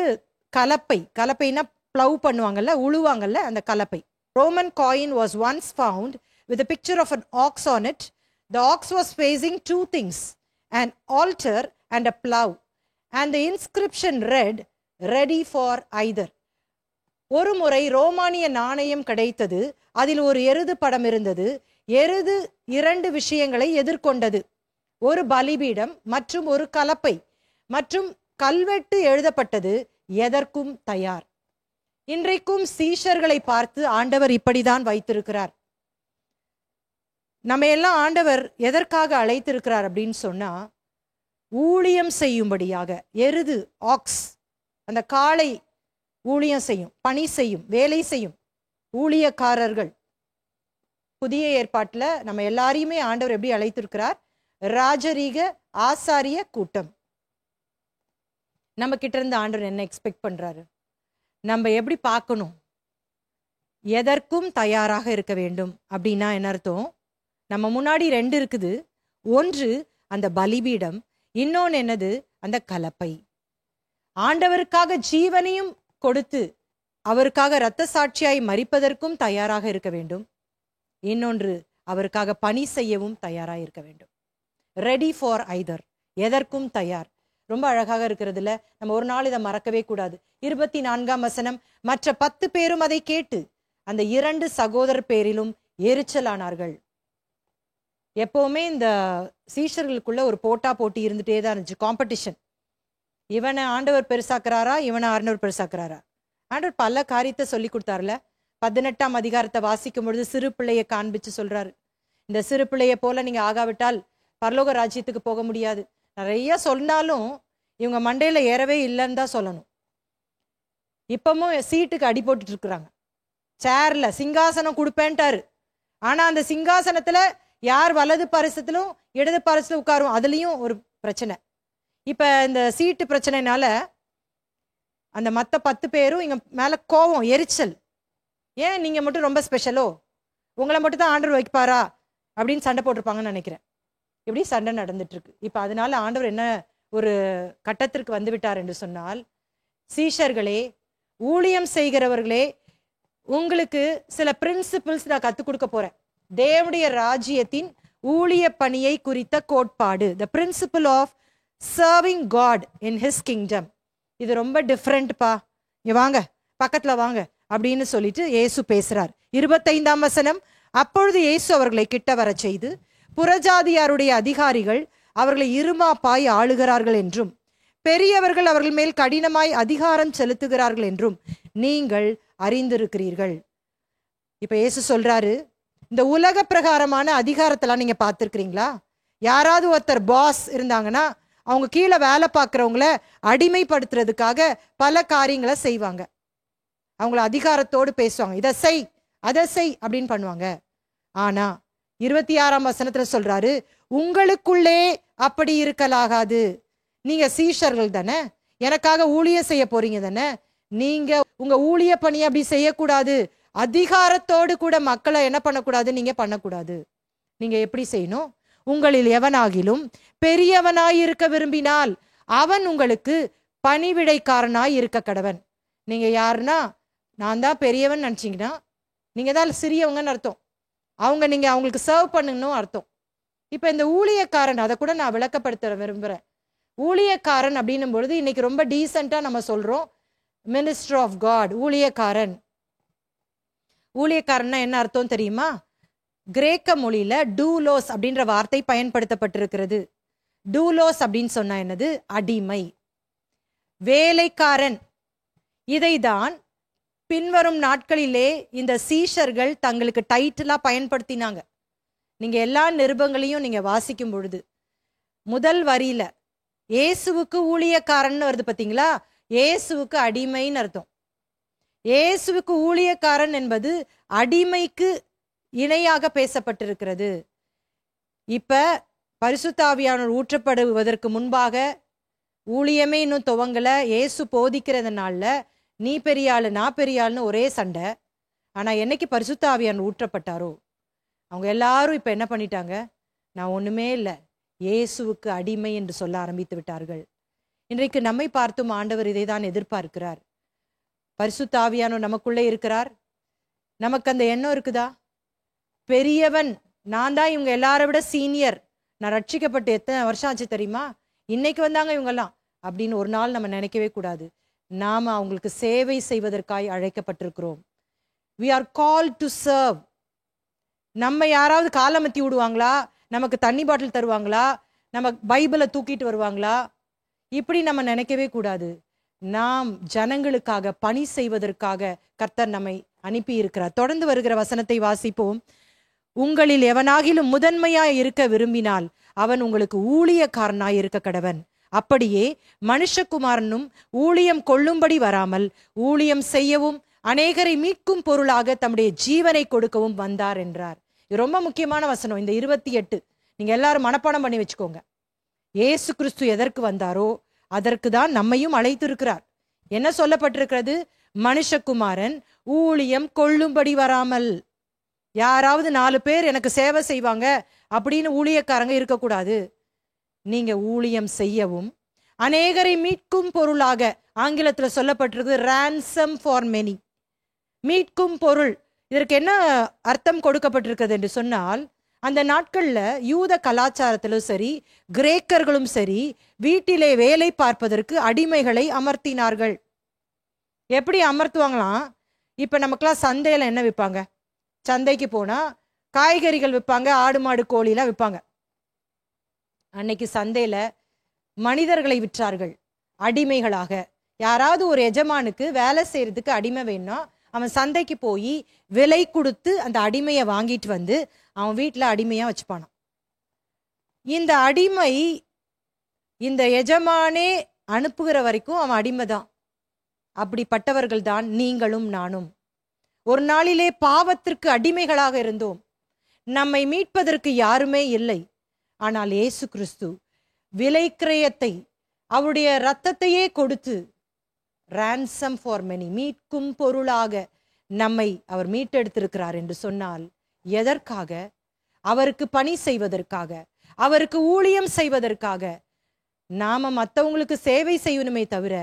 கலப்பை. கலப்பைனா ப்ளவ் பண்ணுவாங்கல்ல, உழுவாங்கல்ல, அந்த கலப்பை. Roman coin was once found with a picture of an ox on it. The ox was facing 2 things, an altar and a plow, and the inscription read, ready for either. ஒரு முறை ரோமானிய நாணயம் கிடைத்தது. அதில் ஒரு எருது படம் இருந்தது. எருது 2 விஷயங்களை எதிர்கொண்டது, ஒரு பலிபீடம் மற்றும் ஒரு கலப்பை, மற்றும் கல்வெட்டு எழுதப்பட்டது, எதற்கும் தயார். இன்றைக்கும் சீஷர்களை பார்த்து ஆண்டவர் இப்படிதான் வைத்திருக்கிறார். நம்ம எல்லாம் ஆண்டவர் எதற்காக அழைத்திருக்கிறார் அப்படின்னு சொன்னா, ஊழியம் செய்யும்படியாக. எருது, ஆக்ஸ், அந்த காளை ஊழியம் செய்யும், பணி செய்யும், வேலை செய்யும், ஊழியக்காரர்கள். புதிய ஏற்பாட்டில் நம்ம எல்லாரையுமே ஆண்டவர் எப்படி அழைத்திருக்கிறார்? ராஜரீக ஆசாரிய கூட்டம். நம்ம கிட்ட இருந்து ஆண்டவர் என்ன எக்ஸ்பெக்ட் பண்றாரு? நம்ம எப்படி பார்க்கணும்? எதற்கும் தயாராக இருக்க வேண்டும் அப்படின்னா என்ன அர்த்தம்? நம்ம முன்னாடி 2 இருக்குது. ஒன்று அந்த பலிபீடம், இன்னொன்று என்னது? அந்த கலப்பை. ஆண்டவருக்காக ஜீவனையும் கொடுத்து அவருக்காக இரத்த சாட்சியாய் மரிப்பதற்கும் தயாராக இருக்க வேண்டும். இன்னொன்று அவருக்காக பணி செய்யவும் தயாராக இருக்க வேண்டும். ரெடி ஃபார் ஐதர், எதற்கும் தயார். ரொம்ப அழகாக இருக்கிறதுல, நம்ம ஒரு நாள் இதை மறக்கவே கூடாது. 24ஆம் வசனம், மற்ற 10 பேரும் அதை கேட்டு அந்த 2 சகோதரர் பேரிலும் எரிச்சலானார்கள். எப்பவுமே இந்த சீஷர்களுக்குள்ள ஒரு போட்டா போட்டி இருந்துட்டே தான் இருந்துச்சு, காம்படிஷன். இவனை ஆண்டவர் பெருசாக்குறாரா, இவனை ஆண்டவர் பெருசாக்குறாரா? ஆண்டவர் பல காரியத்தை சொல்லி கொடுத்தாருல. 18ஆம் அதிகாரத்தை வாசிக்கும் பொழுது சிறு பிள்ளையை காண்பிச்சு சொல்றாரு, இந்த சிறு பிள்ளையை போல நீங்க ஆகாவிட்டால் பரலோக ராஜ்யத்துக்கு போக முடியாது. நிறைய சொன்னாலும் இவங்க மண்டையில ஏறவே இல்லைன்னு தான் சொல்லணும். இப்பவும் சீட்டுக்கு அடி போட்டுட்டு இருக்கிறாங்க. சேர்ல சிங்காசனம் கொடுப்பேன்ட்டாரு, ஆனா அந்த சிங்காசனத்துல யார் வலது பரிசத்திலும் இடது பரிசத்துல உட்காரும், அதுலயும் ஒரு பிரச்சனை. இப்ப இந்த சீட்டு பிரச்சனைனால அந்த மற்ற 10 பேரும் இங்க மேல கோவம், எரிச்சல். ஏன் நீங்க மட்டும் ரொம்ப ஸ்பெஷலோ, உங்களை மட்டும் தான் ஆண்டவர் வைப்பாரா அப்படின்னு சண்டை போட்டிருப்பாங்கன்னு நினைக்கிறேன். இப்படி சண்டை நடந்துட்டு இருக்கு. இப்ப அதனால ஆண்டவர் என்ன ஒரு கட்டத்திற்கு வந்து விட்டார் என்று சொன்னால், சீஷர்களே, ஊழியம் செய்கிறவர்களே, உங்களுக்கு சில பிரின்சிபிள்ஸ் நான் கத்துக் கொடுக்க போறேன். தேவனுடைய ராஜ்யத்தின் ஊழிய பணியை குறித்த கோட்பாடு, the principle of serving God in his kingdom. இது ரொம்ப டிஃப்ரெண்ட்பா, இங்க வாங்க, பக்கத்துல வாங்க அப்படின்னு சொல்லிட்டு இயேசு பேசுறார். 25ஆம் வசனம், அப்பொழுது இயேசு அவர்களை கிட்ட வர செய்து, புறஜாதியாருடைய அதிகாரிகள் அவர்களை இருமாப்பாய் ஆளுகிறார்கள் என்றும் பெரியவர்கள் அவர்கள் மேல் கடினமாய் அதிகாரம் செலுத்துகிறார்கள் என்றும் நீங்கள் அறிந்திருக்கிறீர்கள். இப்ப இயேசு சொல்றாரு, இந்த உலக பிரகாரமான அதிகாரத்தெல்லாம் நீங்க பார்த்திருக்கிறீங்களா? யாராவது ஒருத்தர் பாஸ் இருந்தாங்கன்னா அவங்க கீழே வேலை பார்க்குறவங்கள அடிமைப்படுத்துறதுக்காக பல காரியங்களை செய்வாங்க. அவங்கள அதிகாரத்தோடு பேசுவாங்க, இதை செய் அதை செய் அப்படின்னு பண்ணுவாங்க. ஆனா 26ஆம் வசனத்துல சொல்றாரு, உங்களுக்குள்ளே அப்படி இருக்கலாகாது. நீங்க சீஷர்கள் தானே, எனக்காக ஊழியம் செய்ய போறீங்க தானே, நீங்க உங்க ஊழிய பணியை அப்படி செய்யக்கூடாது. அதிகாரத்தோடு கூட மக்களை என்ன பண்ணக்கூடாது, நீங்க பண்ணக்கூடாது. நீங்க எப்படி செய்யணும்? உங்களில் எவனாகிலும் பெரியவனாய் இருக்க விரும்பினால் அவன் உங்களுக்கு பணிவிடைக்காரனாய் இருக்க கடவன். நீங்க யாருன்னா, நான் தான் பெரியவன் நினைச்சீங்கன்னா நீங்க தான் சிறியவங்கன்னு அர்த்தம். நீங்க அவங்களுக்கு சர்வ் பண்ணணும் அர்த்தம். இப்ப இந்த ஊழியக்காரன், அதை கூட நான் விளக்கப்படுத்த விரும்புறேன். ஊழியக்காரன் அப்படின்னும் பொழுது இன்னைக்கு ரொம்ப டீசெண்டா நம்ம சொல்றோம், மினிஸ்டர் ஆஃப் காட். ஊழியக்காரன், ஊழியக்காரன்னா என்ன அர்த்தம் தெரியுமா? கிரேக்க மொழியில டூலோஸ் அப்படின்ற வார்த்தை பயன்படுத்தப்பட்டிருக்கிறது. டூலோஸ் அப்படின்னு சொன்னா என்னது? அடிமை, வேலைக்காரன். இதைதான் பின்வரும் நாட்களிலே இந்த சீஷர்கள் தங்களுக்கு டைட்டிலா பயன்படுத்தினாங்க. நீங்க எல்லா நிருபங்களையும் நீங்க வாசிக்கும் பொழுது முதல் வரியில இயேசுவுக்கு ஊழியக்காரன் வருது பாத்தீங்களா? இயேசுவுக்கு அடிமைன்னு அர்த்தம். இயேசுவுக்கு ஊழியக்காரன் என்பது அடிமைக்கு இணையாக பேசப்பட்டிருக்கிறது. இப்ப பரிசுத்த ஆவியானவர் ஊற்றப்படுவதற்கு முன்பாக ஊழியமே இன்னும் துவங்கல. இயேசு போதிக்கிறதுனால நீ பெரியாளு நான் பெரியாள்னு ஒரே சண்டை. ஆனா என்னைக்கு பரிசுத்த ஆவியானவர் ஊற்றப்பட்டாரோ அவங்க எல்லாரும் இப்ப என்ன பண்ணிட்டாங்க? நான் ஒண்ணுமே இல்லை, இயேசுவுக்கு அடிமை என்று சொல்ல ஆரம்பித்து விட்டார்கள். இன்றைக்கு நம்மை பார்த்தும் ஆண்டவர் இதை தான் எதிர்பார்க்கிறார். பரிசுத்த ஆவியானவர் நமக்குள்ளே இருக்கிறார். நமக்கு அந்த எண்ணம் இருக்குதா? பெரியவன் நான் தான், இவங்க எல்லாரை விட சீனியர், நான் ரட்சிக்கப்பட்டு எத்தனை வருஷம் ஆச்சு தெரியுமா, இன்னைக்கு வந்தாங்க இவங்கெல்லாம் அப்படின்னு ஒரு நாள் நம்ம நினைக்கவே கூடாது. நாம அவங்களுக்கு சேவை செய்வதற்காய் அழைக்கப்பட்டிருக்கிறோம். we are called to serve. நம்ம யாராவது காலமத்தி விடுவாங்களா? நமக்கு தண்ணி பாட்டில் தருவாங்களா? நம்ம பைபிளை தூக்கிட்டு வருவாங்களா? இப்படி நம்ம நினைக்கவே கூடாது. நாம் ஜனங்களுக்காக பணி செய்வதற்காக கர்த்தர் நம்மை அனுப்பி இருக்கிறார். தொடர்ந்து வருகிற வசனத்தை வாசிப்போம். உங்களில் எவனாகிலும் முதன்மையாய் இருக்க விரும்பினால் அவன் உங்களுக்கு ஊழியக்காரனாய் இருக்க கடவன். அப்படியே மனுஷகுமாரனும் ஊழியம் கொள்ளும்படி வராமல் ஊழியம் செய்யவும் அநேகரை மீட்கும் பொருளாக தம்முடைய ஜீவனை கொடுக்கவும் வந்தார் என்றார். இது ரொம்ப முக்கியமான வசனம். இந்த 28 நீங்க எல்லாரும் மனப்பாடம் பண்ணி வச்சுக்கோங்க. இயேசு கிறிஸ்து எதற்கு வந்தாரோ அதற்கு தான் நம்மையும் அழைத்திருக்கிறார். என்ன சொல்லப்பட்டிருக்கிறது? மனுஷகுமாரன் ஊழியம் கொள்ளும்படி வராமல். யாராவது 4 பேர் எனக்கு சேவை செய்வாங்க அப்படின்னு ஊழியக்காரங்க இருக்கக்கூடாது. நீங்க ஊழியம் செய்யவும் அநேகரை மீட்கும் பொருளாக, ஆங்கிலத்துல சொல்லப்பட்டிருக்கு ransom for many. மீட்கும் பொருள். இதற்கு என்ன அர்த்தம் கொடுக்கப்பட்டிருக்கிறது என்று சொன்னால், அந்த நாட்கள்ல யூத கலாச்சாரத்திலும் சரி கிரேக்கர்களும் சரி வீட்டிலே வேலை பார்ப்பதற்கு அடிமைகளை அமர்த்தினார்கள். எப்படி அமர்த்துவாங்களாம்? இப்ப நமக்கெல்லாம் சந்தையில என்ன விற்பாங்க? சந்தைக்கு போனா காய்கறிகள் விற்பாங்க, ஆடு மாடு கோழிலாம் விற்பாங்க. அன்னைக்கு சந்தையில மனிதர்களை விற்றார்கள் அடிமைகளாக. யாராவது ஒரு எஜமானுக்கு வேலை செய்யறதுக்கு அடிமை வேணும்னா அவன் சந்தைக்கு போய் விலை கொடுத்து அந்த அடிமையை வாங்கிட்டு வந்து அவன் வீட்டில் அடிமையா வச்சுப்பானான். இந்த அடிமை இந்த எஜமானே அனுப்புகிற வரைக்கும் அவன் அடிமை தான். அப்படிப்பட்டவர்கள் தான் நீங்களும் நானும். ஒரு நாளிலே பாவத்திற்கு அடிமைகளாக இருந்தோம். நம்மை மீட்பதற்கு யாருமே இல்லை. ஆனால் இயேசு கிறிஸ்து விலை கிரயத்தை, அவருடைய இரத்தத்தையே கொடுத்து ransom for many, மீட்கும் பொருளாக நம்மை அவர் மீட்டெடுத்திருக்கிறார் என்று சொன்னால் எதற்காக? அவருக்கு பணி செய்வதற்காக, அவருக்கு ஊழியம் செய்வதற்காக. நாம மற்றவங்களுக்கு சேவை செய்யணுமே தவிர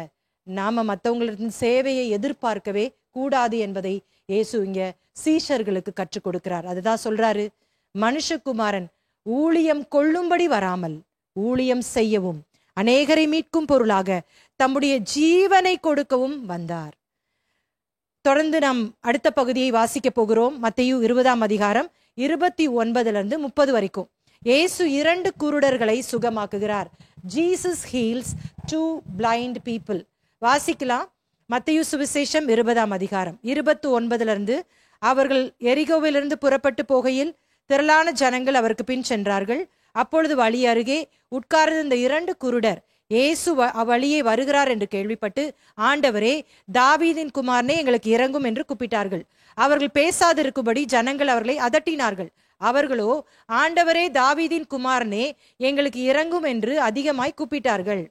நாம மற்றவங்களுக்கு சேவையை எதிர்பார்க்கவே கூடாது என்பதை இயேசு இங்க சீஷர்களுக்கு கற்றுக் கொடுக்கிறார். அதுதான் சொல்றாரு, மனுஷகுமாரன் ஊழியம் கொள்ளும்படி வராமல் ஊழியம் செய்யவும் அநேகரை மீட்கும் பொருளாக தம்முடைய ஜீவனை கொடுக்கவும் வந்தார். தொடர்ந்து நாம் அடுத்த பகுதியை வாசிக்க போகிறோம். மத்தேயு 20ஆம் அதிகாரம் 29 30 வரைக்கும். இயேசு 2 குருடர்களை சுகமாக்குகிறார். Jesus heals 2 blind people. வாசிக்கலாம். மத்தேயு சுவிசேஷம் 20ஆம் அதிகாரம் 29 அவர்கள் எரிகோவிலிருந்து புறப்பட்டு போகையில் திரளான ஜனங்கள் அவருக்கு பின் சென்றார்கள். அப்பொழுது வழி அருகே உட்கார்ந்த 2 குருடர் இயேசு வழியே வருகிறார் என்று கேள்விப்பட்டு, ஆண்டவரே, தாவீதின் குமாரனே, எங்களுக்கு இறங்கும் என்று கூப்பிட்டார்கள். அவர்கள் பேசாதிருக்கும்படி ஜனங்கள் அவர்களை அதட்டினார்கள். அவர்களோ, ஆண்டவரே, தாவீதின் குமாரனே, எங்களுக்கு இறங்கும் என்று அதிகமாய் கூப்பிட்டார்கள்.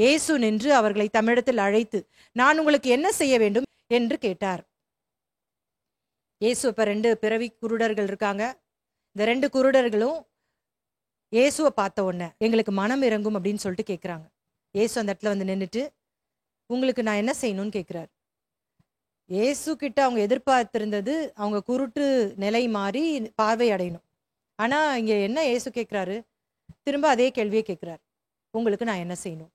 இயேசு நின்று அவர்களை தம்மிடத்தில் அழைத்து, நான் உங்களுக்கு என்ன செய்ய வேண்டும் என்று கேட்டார். இயேசு இப்ப 2 பிறவி குருடர்கள் இருக்காங்க. இந்த 2 குருடர்களும் இயேசுவை பார்த்த உடனே எங்களுக்கு மனம் இறங்கும் அப்படின்னு சொல்லிட்டு கேட்குறாங்க. இயேசு அந்த இடத்துல வந்து நின்றுட்டு, உங்களுக்கு நான் என்ன செய்யணும்னு கேட்குறாரு. இயேசு கிட்ட அவங்க எதிர்பார்த்திருந்தது அவங்க குருட்டு நிலை மாறி பார்வை அடையணும். ஆனா இங்க என்ன இயேசு கேட்குறாரு? திரும்ப அதே கேள்வியை கேட்குறாரு, உங்களுக்கு நான் என்ன செய்யணும்?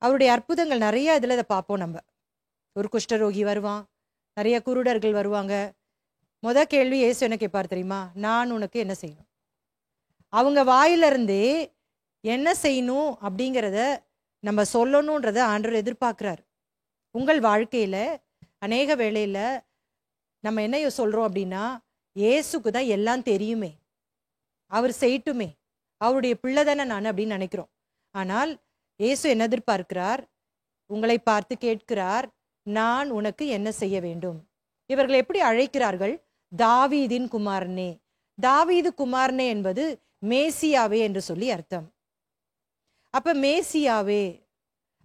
அவருடைய அற்புதங்கள் நிறைய இதுல இதை பார்ப்போம். நம்ம ஒரு குஷ்டரோகி வருவான், நிறைய குருடர்கள் வருவாங்க. கேள்வி இயேசு என்ன கேட்பார் தெரியுமா? நான் உனக்கு என்ன செய்யணும்? அவங்க வாயிலிருந்தே என்ன செய்யணும் அப்படிங்கிறத நம்ம சொல்லணுன்றத ஆண்டவர் எதிர்பார்க்கிறார். உங்கள் வாழ்க்கையில அநேக வேளையில நம்ம என்ன சொல்றோம் அப்படின்னா, இயேசுக்கு தான் எல்லாம் தெரியுமே, அவர் செய்யட்டுமே, அவருடைய பிள்ளை தானே நான் அப்படின்னு நினைக்கிறோம். ஆனால் இயேசு என்ன எதிர்பார்க்கிறார்? உங்களை பார்த்து கேட்கிறார், நான் உனக்கு என்ன செய்ய வேண்டும்? இவர்கள் எப்படி அழைக்கிறார்கள்? தாவீதின் குமாரனே. தாவீது குமாரனே என்பது மேசியாவே என்று சொல்லி அர்த்தம். அப்ப மேசியாவே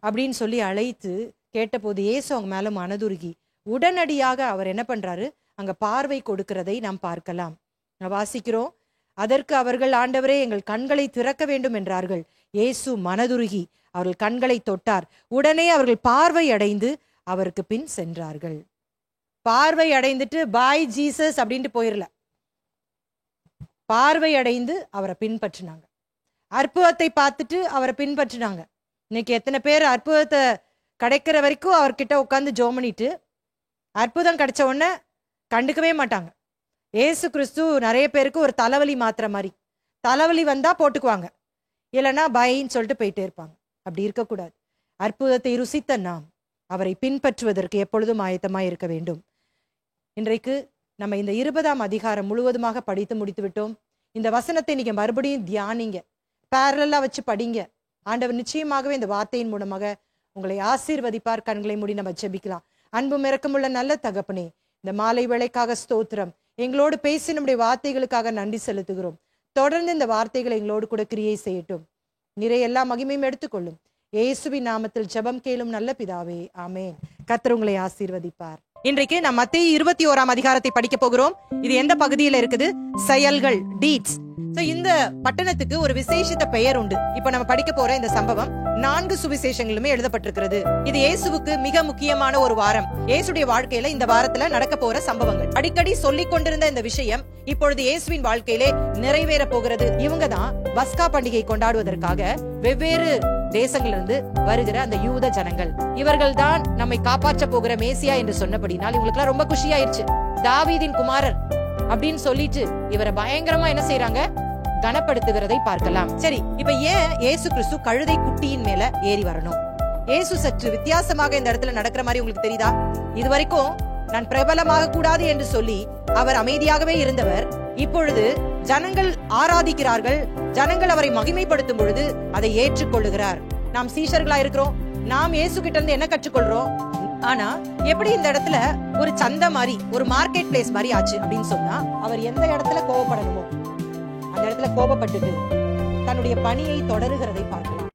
அப்படின்னு சொல்லி அழைத்து கேட்டபோது இயேசு அவங்க மேல மனதுருகி உடனடியாக அவர் என்ன பண்றாரு? அங்க பார்வை கொடுக்கிறதை நாம் பார்க்கலாம். வாசிக்கிறோம். அதற்கு அவர்கள், ஆண்டவரே, எங்கள் கண்களை திறக்க வேண்டும் என்றார்கள். இயேசு மனதுருகி அவர்கள் கண்களை தொட்டார். உடனே அவர்கள் பார்வை அடைந்து அவருக்கு பின் சென்றார்கள். பார்வை அடைந்துட்டு பாய் ஜீசஸ் அப்படின்ட்டு போயிடல, பார்வை அடைந்து அவரை பின்பற்றினாங்க. அற்புதத்தை பார்த்துட்டு அவரை பின்பற்றினாங்க. இன்னைக்கு எத்தனை பேர் அற்புதத்தை கிடைக்கிற வரைக்கும் அவர்கிட்ட உட்காந்து ஜெபம் பண்ணிட்டு அற்புதம் கிடைச்ச உடனே கண்டுக்கவே மாட்டாங்க. ஏசு கிறிஸ்து நிறைய பேருக்கு ஒரு தலைவலி மாத்திரை மாதிரி, தலைவலி வந்தா போட்டுக்குவாங்க, இல்லைன்னா பைன்னு சொல்லிட்டு போயிட்டே இருப்பாங்க. அப்படி இருக்கக்கூடாது. அற்புதத்தை ருசித்த நாம் அவரை பின்பற்றுவதற்கு எப்பொழுதும் ஆயத்தமாய் இருக்க வேண்டும். இன்றைக்கு நம்ம இந்த 20ஆம் அதிகாரம் முழுவதுமாக படித்து முடித்து விட்டோம். இந்த வசனத்தை நீங்க மறுபடியும் தியானிங்க, பேரலா வச்சு படிங்க. ஆண்டவர் நிச்சயமாகவே இந்த வார்த்தையின் மூலமாக உங்களை ஆசீர்வதிப்பார். கண்களை மூடி நம்ம ஜெபிக்கலாம். அன்பும் இரக்கமுள்ள நல்ல தகப்பனே, இந்த மாலை வேளைக்காக ஸ்தோத்திரம். எங்களோடு பேசி நம்முடைய வார்த்தைகளுக்காக நன்றி செலுத்துகிறோம். தொடர்ந்து இந்த வார்த்தைகளை எங்களோடு கூட கிரியை செய்யட்டும். நிறைய எல்லா மகிமையும் எடுத்துக்கொள்ளும். இயேசுவின் நாமத்தில் ஜெபம் கேளும் நல்ல பிதாவே, ஆமென். கர்த்தர் உங்களை ஆசீர்வதிப்பார். இன்றைக்கு நாம் மத்தேயு 21ஆம் அதிகாரத்தை படிக்க போகிறோம். இது எந்த பகுதியில இருக்குது? செயல்கள், டீட்ஸ். இந்த பட்டணத்துக்கு ஒரு விசேஷித்த பெயர் உண்டு. இப்ப நம்ம படிக்க போற இந்த சம்பவம் 4 சுவிசேஷங்களுமே எழுதப்பட்டிருக்கிறது. இது இயேசுவுக்கு மிக முக்கியமான ஒரு வாரம். இயேசுடைய வாழ்க்கையில இந்த வாரத்துல நடக்க போற சம்பவங்கள். அடிக்கடி சொல்லிக் கொண்டிருந்த இந்த விஷயம் இப்பொழுது இயேசுவின் வாழ்க்கையிலே நிறைவேற போகிறது. இவங்க தான் பஸ்கா பண்டிகை கொண்டாடுவதற்காக வெவ்வேறு தேசங்களிலிருந்து வருகிற அந்த யூத ஜனங்கள். இவர்கள் தான் நம்மை காப்பாற்ற போகிற மேசியா என்று சொன்னபடினால் இவங்களுக்கு ரொம்ப குஷியாயிருச்சு. தாவீதின் குமாரர் அப்படின்னு சொல்லிட்டு இவரை பயங்கரமா என்ன செய்யறாங்க? கனப்படுத்துகிறதை பார்க்கலாம். சரி, இப்ப ஏன் இயேசு கிறிஸ்து கழுதை குட்டியின் மேல ஏறி வரணும்? இயேசு சற்று வித்தியாசமாக இந்த இடத்துல நடக்கிற மாதிரி உங்களுக்கு தெரியுதா? இது வரைக்கும் நான் பிரபலமாக கூடாது என்று சொல்லி அவர் அமைதியாகவே இருந்தவர், இப்பொழுது ஜனங்கள் ஆராதிக்கிறார்கள், ஜனங்கள் அவரை மகிமைப்படுத்தும் பொழுது அதை ஏற்றுக்கொள்ளுகிறார். நாம் சீஷர்களா இருக்கிறோம், நாம் இயேசு கிட்ட இருந்து என்ன கற்றுக்கொள்றோம்? ஆனா எப்படி இந்த இடத்துல ஒரு சந்தை மாதிரி, ஒரு மார்க்கெட் பிளேஸ் மாதிரி ஆச்சு அப்படின்னு சொன்னா, அவர் எந்த இடத்துல கோபப்படணுமோ அந்த இடத்துல கோபப்பட்டுட்டு தன்னுடைய பணியை தொடருகிறதை பார்க்க